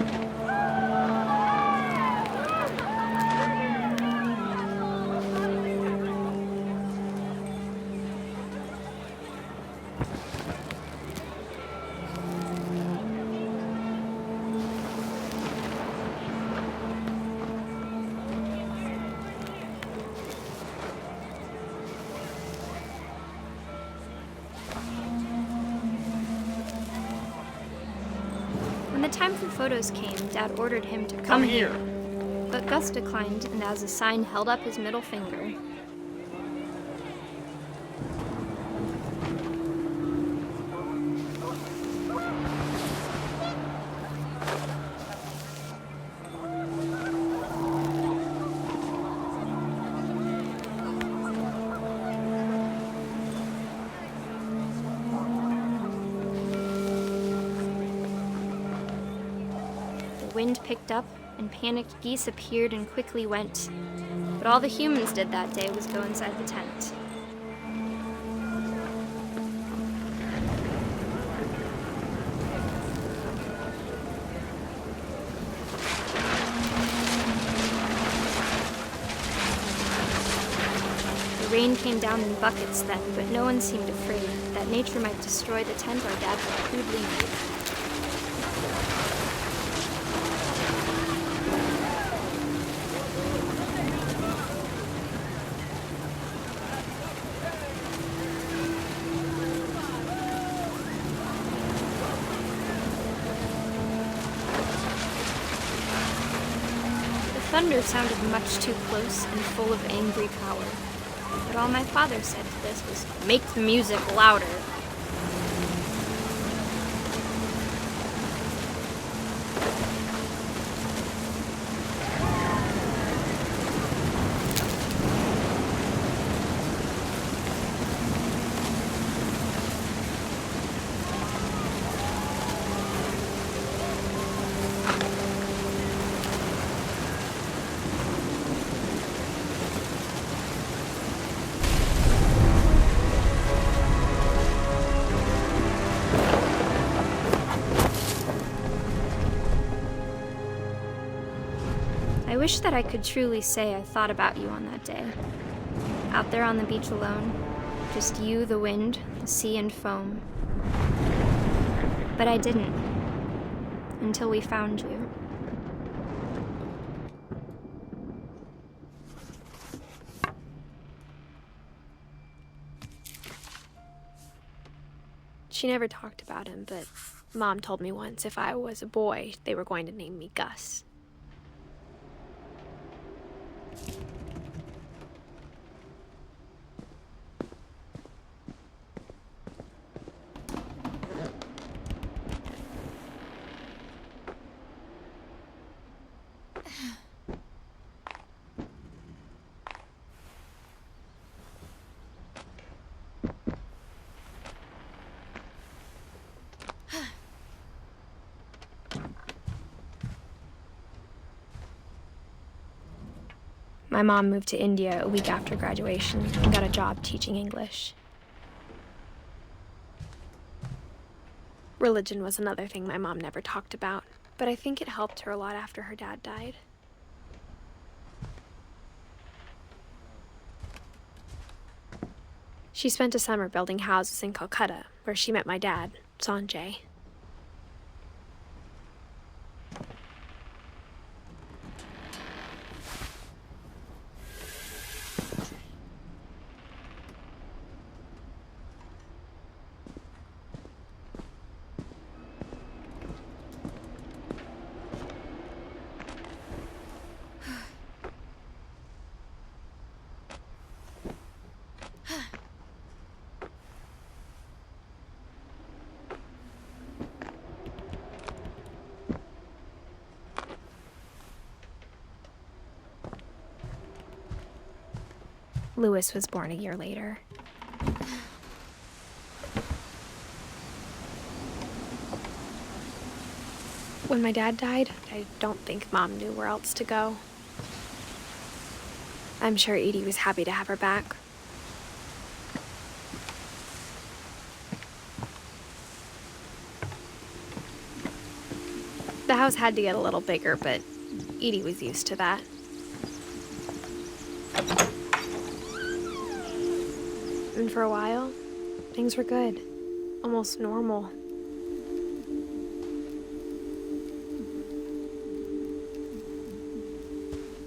When the time for photos came, Dad ordered him to come here. But Gus declined, and as a sign held up his middle finger. The wind picked up, and panicked geese appeared and quickly went. But all the humans did that day was go inside the tent. The Rain came down in buckets then, but no one seemed afraid that nature might destroy the tent our dad had crudely made. The thunder sounded much too close and full of angry power. But all my father said to this was, "Make the music louder." I wish that I could truly say I thought about you on that day. Out there on the beach alone, just you, the wind, the sea, and foam. But I didn't, until we found you. She never talked about him, but Mom told me once if I was a boy, they were going to name me Gus. My mom moved to India a week after graduation and got a job teaching English. Religion was another thing my mom never talked about, but I think it helped her a lot after her dad died. She spent a summer building houses in Calcutta, where she met my dad, Sanjay. Louis was born a year later. When my dad died, I don't think Mom knew where else to go. I'm sure Edie was happy to have her back. The house had to get a little bigger, but Edie was used to that. And for a while, things were good, almost normal.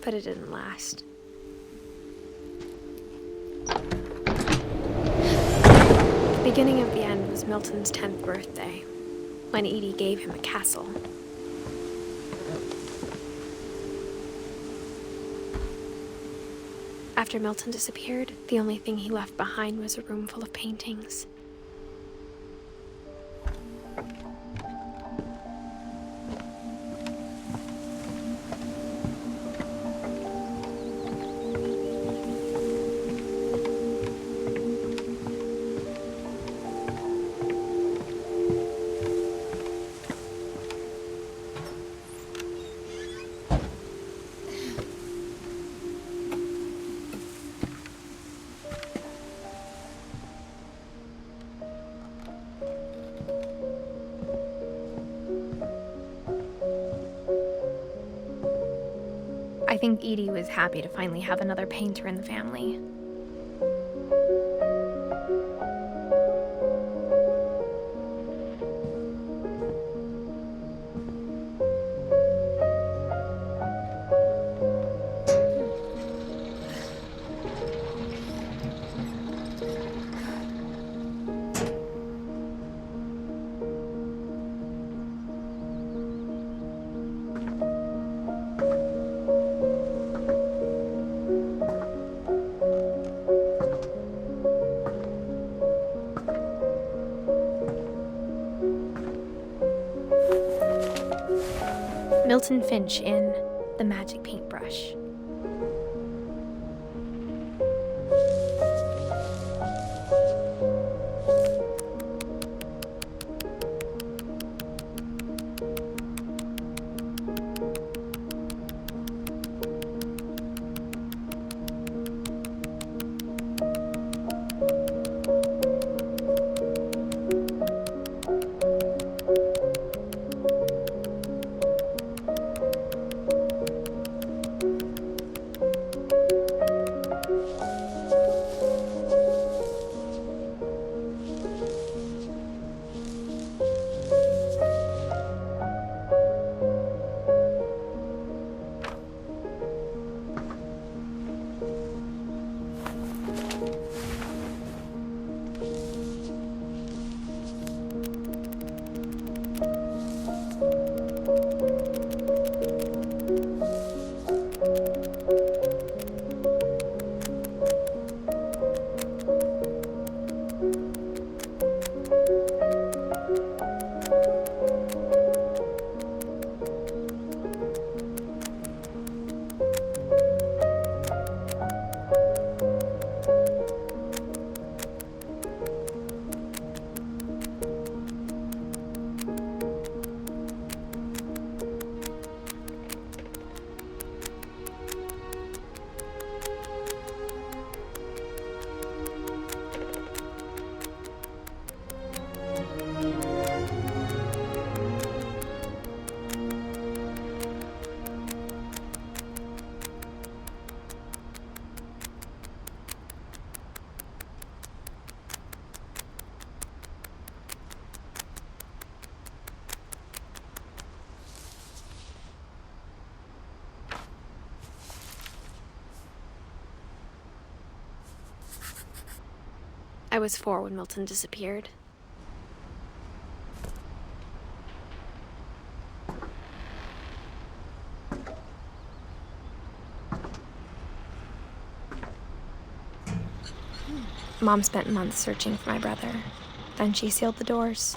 But it didn't last. The beginning of the end was Milton's 10th birthday, when Edie gave him a castle. After Milton disappeared, the only thing he left behind was a room full of paintings. I think Edie was happy to finally have another painter in the family. Milton Finch in The Magic Paintbrush. I was 4 when Milton disappeared. Mom spent months searching for my brother. Then she sealed the doors.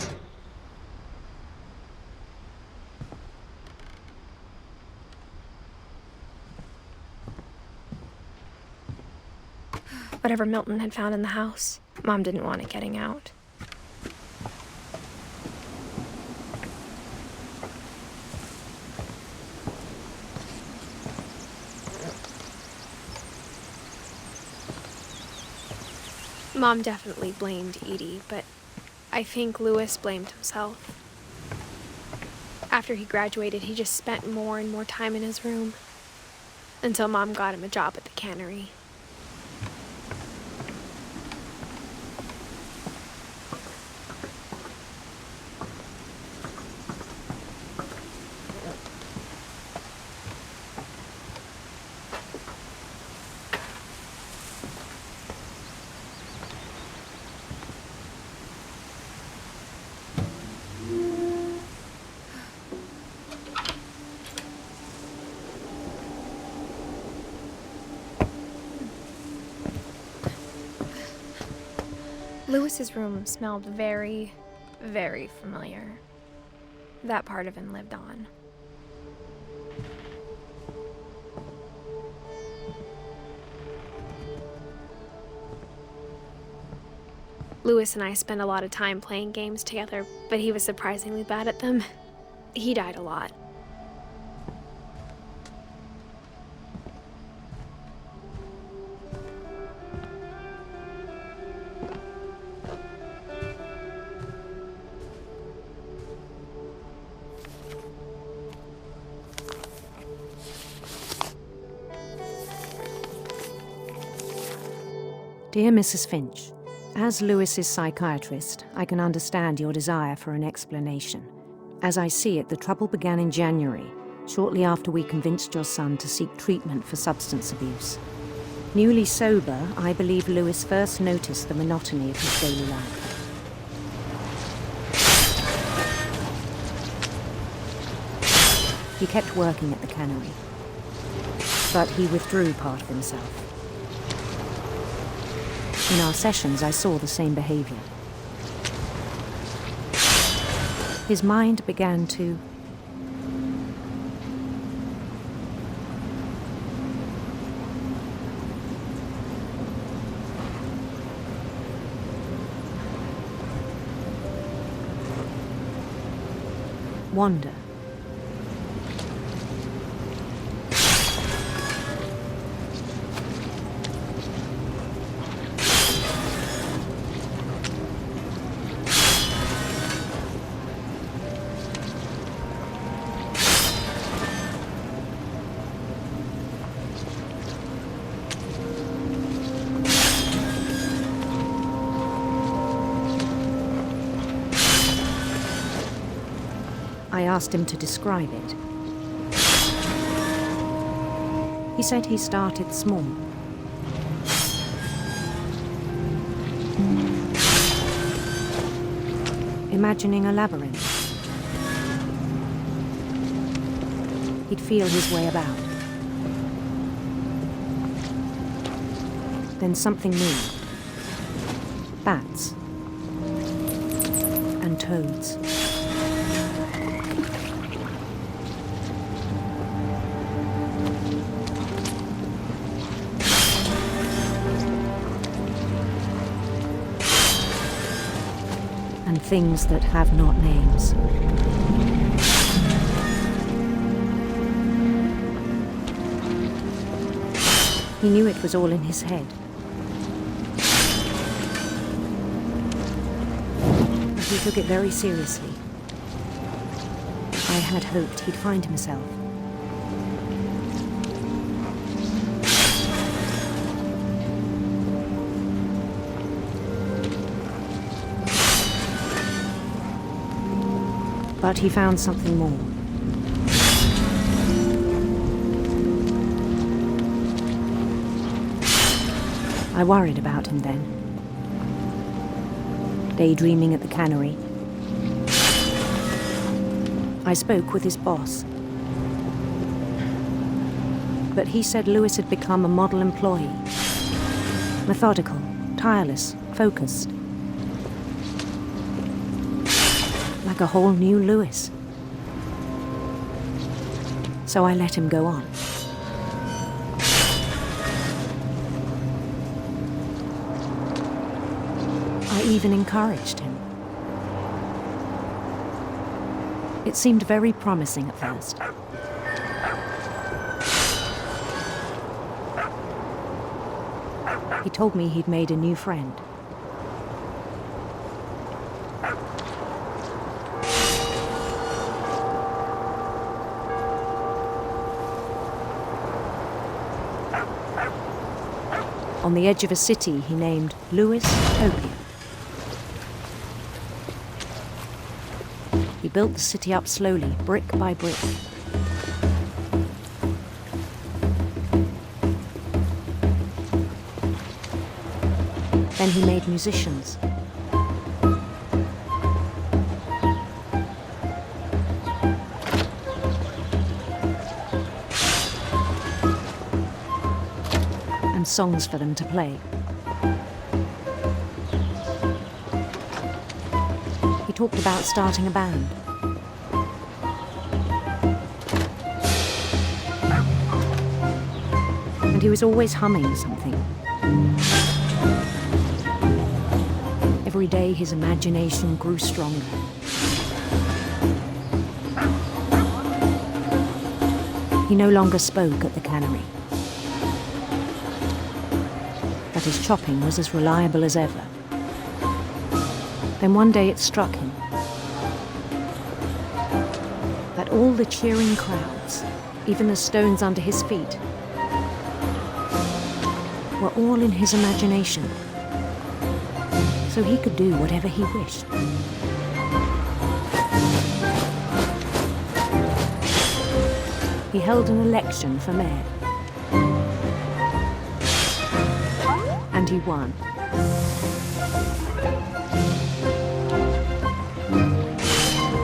Whatever Milton had found in the house, Mom didn't want it getting out. Mom definitely blamed Edie, but I think Louis blamed himself. After he graduated, he just spent more and more time in his room, until Mom got him a job at the cannery. Louis's room smelled very, very familiar. That part of him lived on. Louis and I spent a lot of time playing games together, but he was surprisingly bad at them. He died a lot. Dear Mrs. Finch, as Louis's psychiatrist, I can understand your desire for an explanation. As I see it, the trouble began in January, shortly after we convinced your son to seek treatment for substance abuse. Newly sober, I believe Louis first noticed the monotony of his daily life. He kept working at the cannery, but he withdrew part of himself. In our sessions, I saw the same behavior. His mind began to wander. I asked him to describe it. He said he started small. Imagining a labyrinth. He'd feel his way about. Then something moved. Bats. And toads. And things that have not names. He knew it was all in his head. But he took it very seriously. I had hoped he'd find himself. But he found something more. I worried about him then. Daydreaming at the cannery. I spoke with his boss. But he said Lewis had become a model employee. Methodical, tireless, focused. Like a whole new Lewis. So I let him go on. I even encouraged him. It seemed very promising at first. He told me he'd made a new friend. On the edge of a city he named Lewis Topia. He built the city up slowly, brick by brick. Then he made musicians. And songs for them to play. He talked about starting a band. And he was always humming something. Every day his imagination grew stronger. He no longer spoke at the cannery. But his chopping was as reliable as ever. Then one day it struck him that all the cheering crowds, even the stones under his feet, were all in his imagination, so he could do whatever he wished. He held an election for mayor. And he won.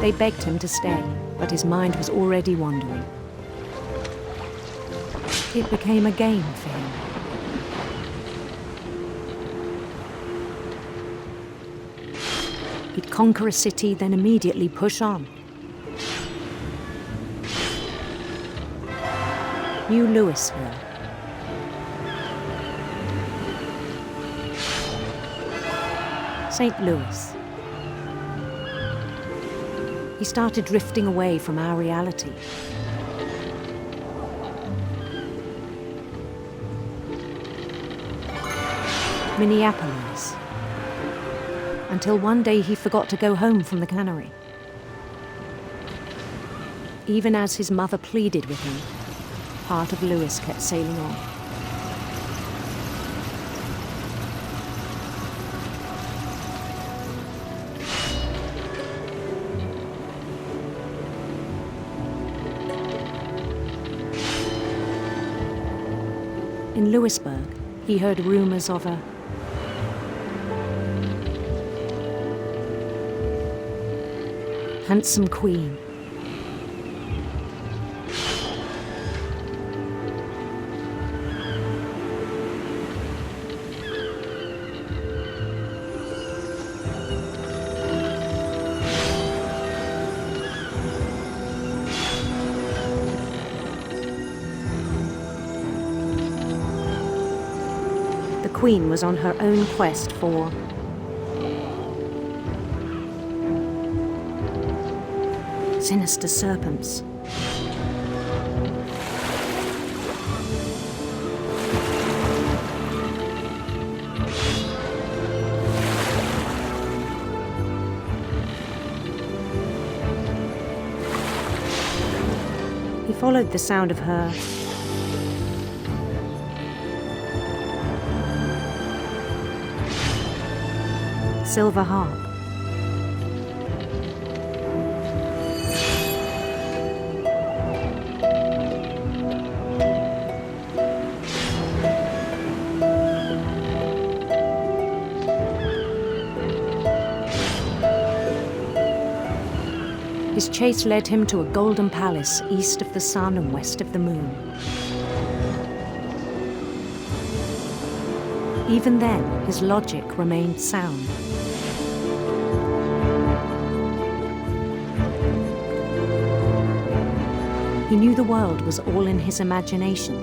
They begged him to stay, but his mind was already wandering. It became a game for him. He'd conquer a city, then immediately push on. New Louisville. St. Louis. He started drifting away from our reality. Minneapolis. Until one day he forgot to go home from the cannery. Even as his mother pleaded with him, part of Lewis kept sailing on. In Lewisburg, he heard rumors of a handsome queen. The queen was on her own quest for sinister serpents. He followed the sound of her silver harp. His chase led him to a golden palace east of the sun and west of the moon. Even then, his logic remained sound. He knew the world was all in his imagination.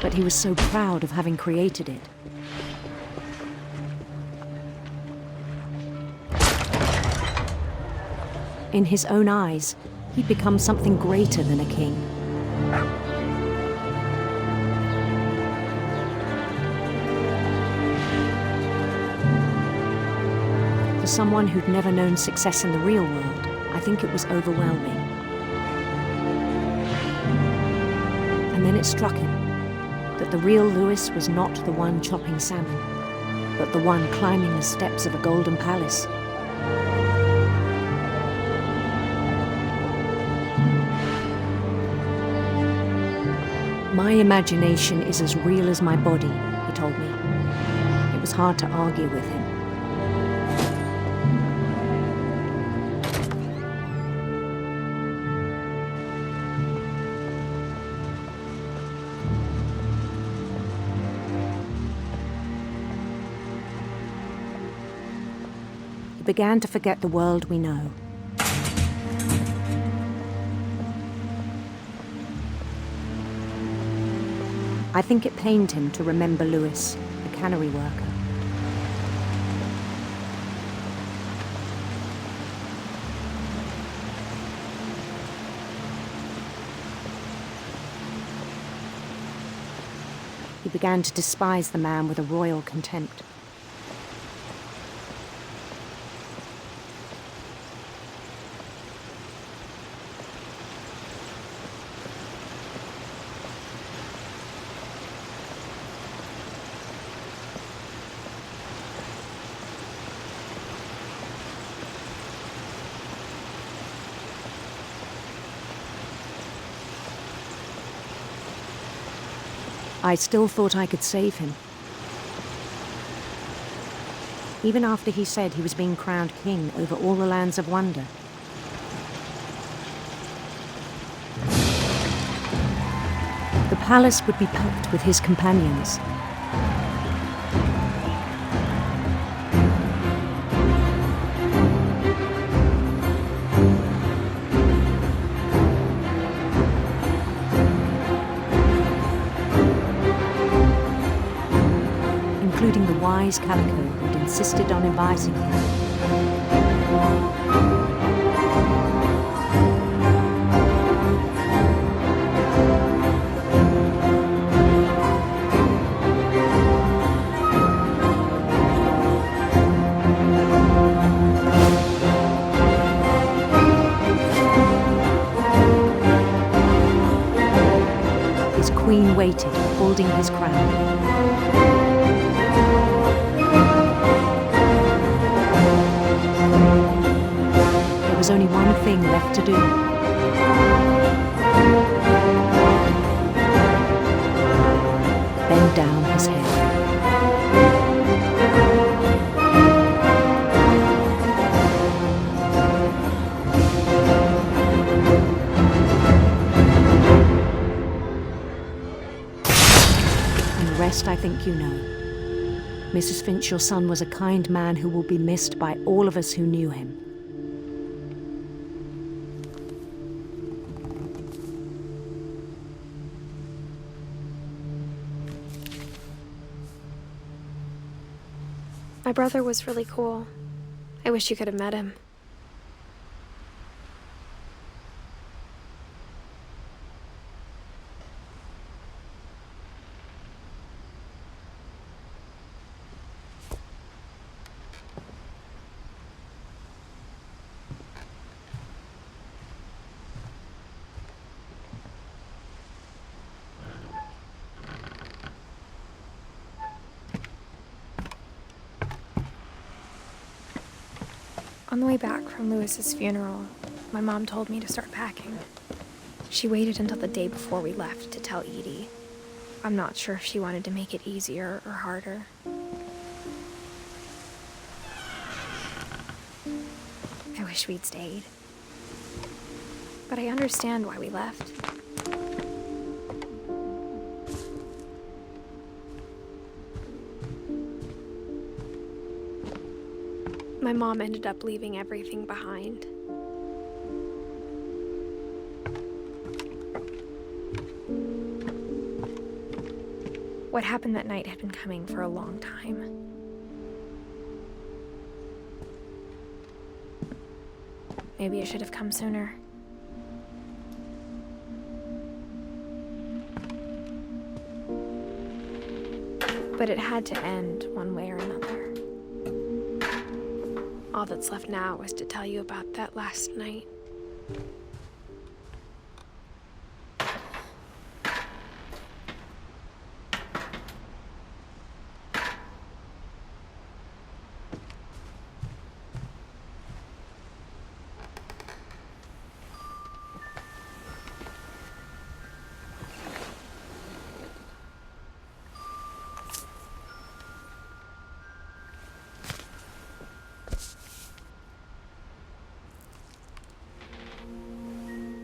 But he was so proud of having created it. In his own eyes, he'd become something greater than a king. For someone who'd never known success in the real world, I think it was overwhelming. And then it struck him that the real Lewis was not the one chopping salmon, but the one climbing the steps of a golden palace. My imagination is as real as my body, he told me. It was hard to argue with him. He began to forget the world we know. I think it pained him to remember Lewis, the cannery worker. He began to despise the man with a royal contempt. I still thought I could save him. Even after he said he was being crowned king over all the lands of wonder. The palace would be packed with his companions. wise Calico who'd insisted on inviting him. His queen waited, holding his crown. There was only one thing left to do. Bend down his head. I think you know. Mrs. Finch, your son was a kind man who will be missed by all of us who knew him. My brother was really cool. I wish you could have met him. On the way back from Lewis's funeral, my mom told me to start packing. She waited until the day before we left to tell Edie. I'm not sure if she wanted to make it easier or harder. I wish we'd stayed. But I understand why we left. My mom ended up leaving everything behind. What happened that night had been coming for a long time. Maybe it should have come sooner. But it had to end one way or another. All that's left now is to tell you about that last night.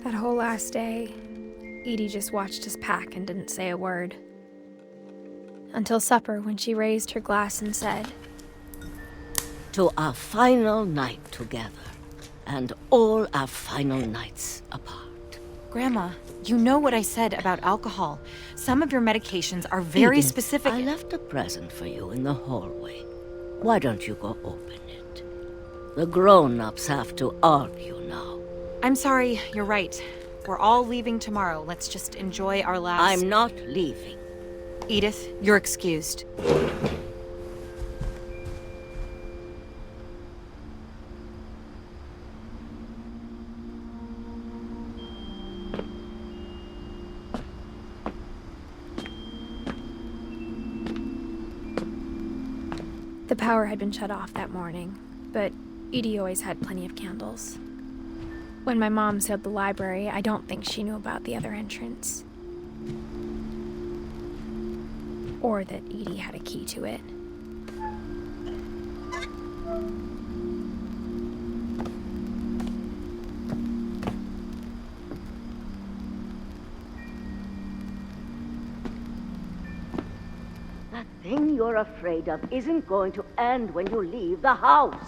That whole last day, Edie just watched us pack and didn't say a word. Until supper, when she raised her glass and said, "To our final night together, and all our final nights apart." Grandma, you know what I said about alcohol. Some of your medications are very Edith, specific. I left a present for you in the hallway. Why don't you go open it? The grown-ups have to argue now. I'm sorry, you're right. We're all leaving tomorrow. Let's just enjoy our last... I'm not leaving. Edith, you're excused. The power had been shut off that morning, but Edie always had plenty of candles. When my mom sealed the library, I don't think she knew about the other entrance. Or that Edie had a key to it. That thing you're afraid of isn't going to end when you leave the house.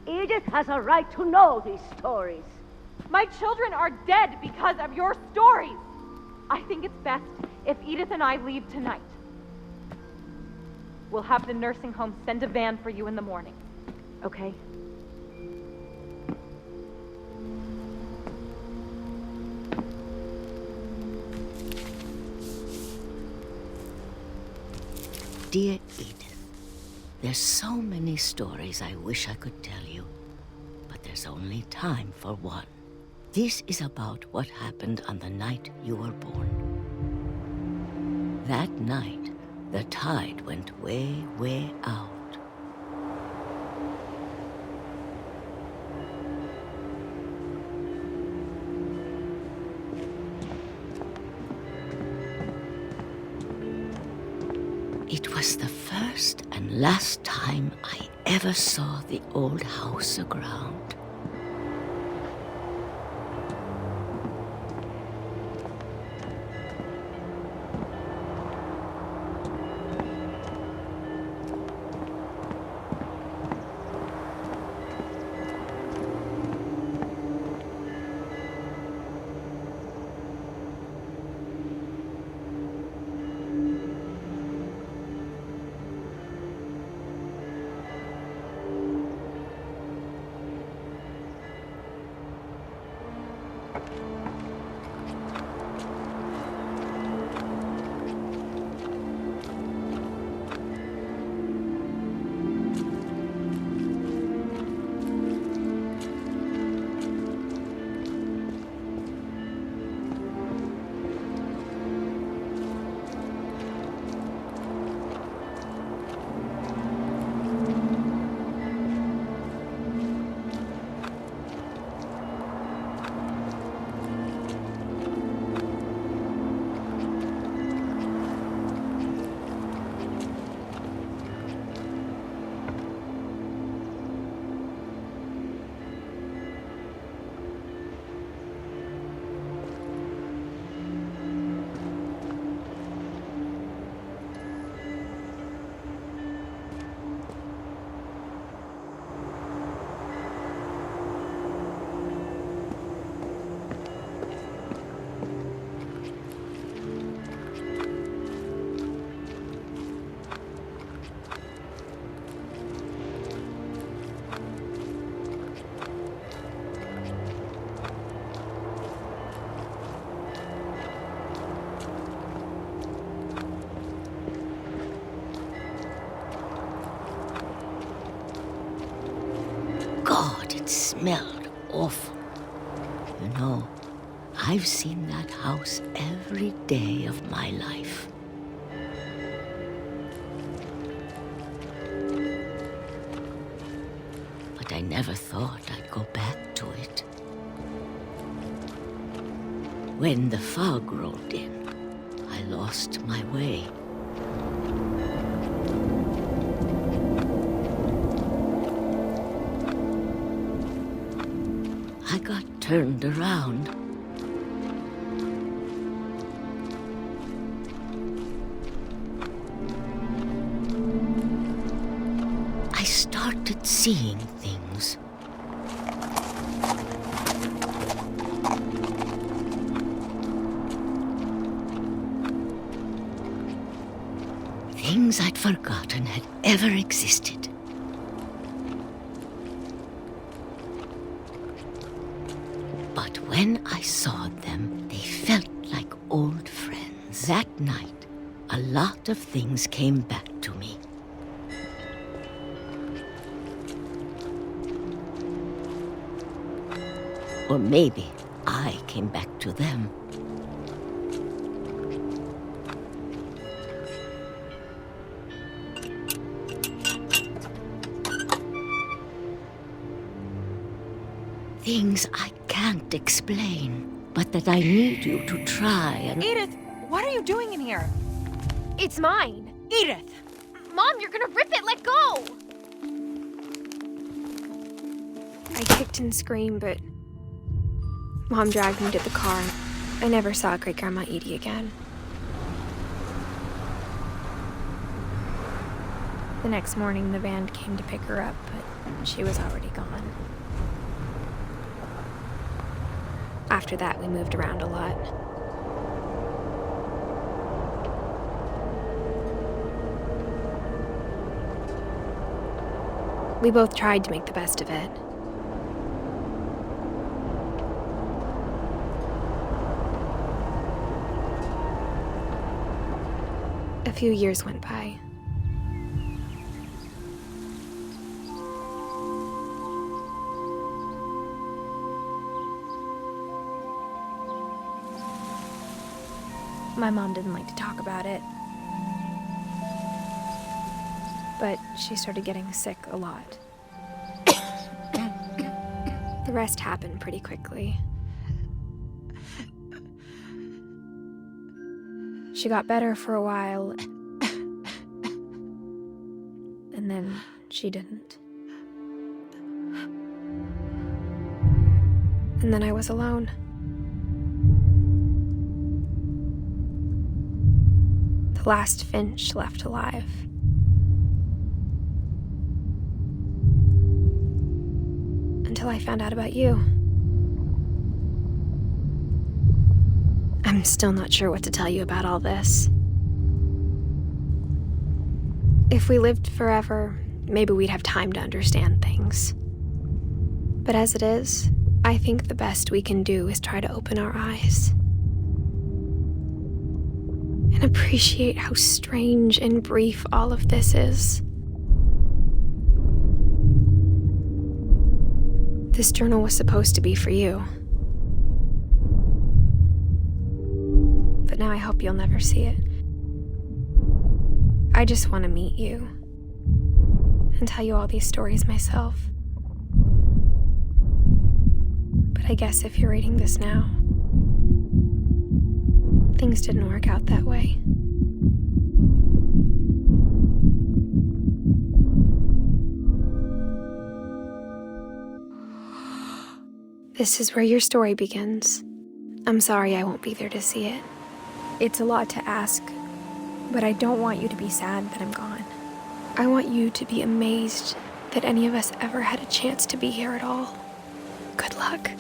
Edith has a right to know these stories. My children are dead because of your stories. I think it's best if Edith and I leave tonight. We'll have the nursing home send a van for you in the morning. Okay? Dear Edith, there's so many stories I wish I could tell you, but there's only time for one. This is about what happened on the night you were born. That night, the tide went way, way out. It was the first and last time I ever saw the old house aground. God, it smelled awful. You know, I've seen that house every day of my life. But I never thought I'd go back to it. When the fog rolled in, I lost my way. I got turned around. I started seeing things. Things I'd forgotten had ever existed. But when I saw them, they felt like old friends. That night, a lot of things came back to me. Or maybe I came back to them. Things I can't explain, but that I need you to try and... Edith, what are you doing in here? It's mine. Edith! Mom, you're gonna rip it! Let go! I kicked and screamed, but Mom dragged me to the car. I never saw Great-Grandma Edie again. The next morning, the van came to pick her up, but she was already gone. After that, we moved around a lot. We both tried to make the best of it. A few years went by. My mom didn't like to talk about it, but she started getting sick a lot. The rest happened pretty quickly. She got better for a while, and then she didn't. And then I was alone. The last Finch left alive. Until I found out about you. I'm still not sure what to tell you about all this. If we lived forever, maybe we'd have time to understand things. But as it is, I think the best we can do is try to open our eyes. And appreciate how strange and brief all of this is. This journal was supposed to be for you. But now I hope you'll never see it. I just want to meet you and tell you all these stories myself. But I guess if you're reading this now, things didn't work out that way. This is where your story begins. I'm sorry I won't be there to see it. It's a lot to ask, but I don't want you to be sad that I'm gone. I want you to be amazed that any of us ever had a chance to be here at all. Good luck.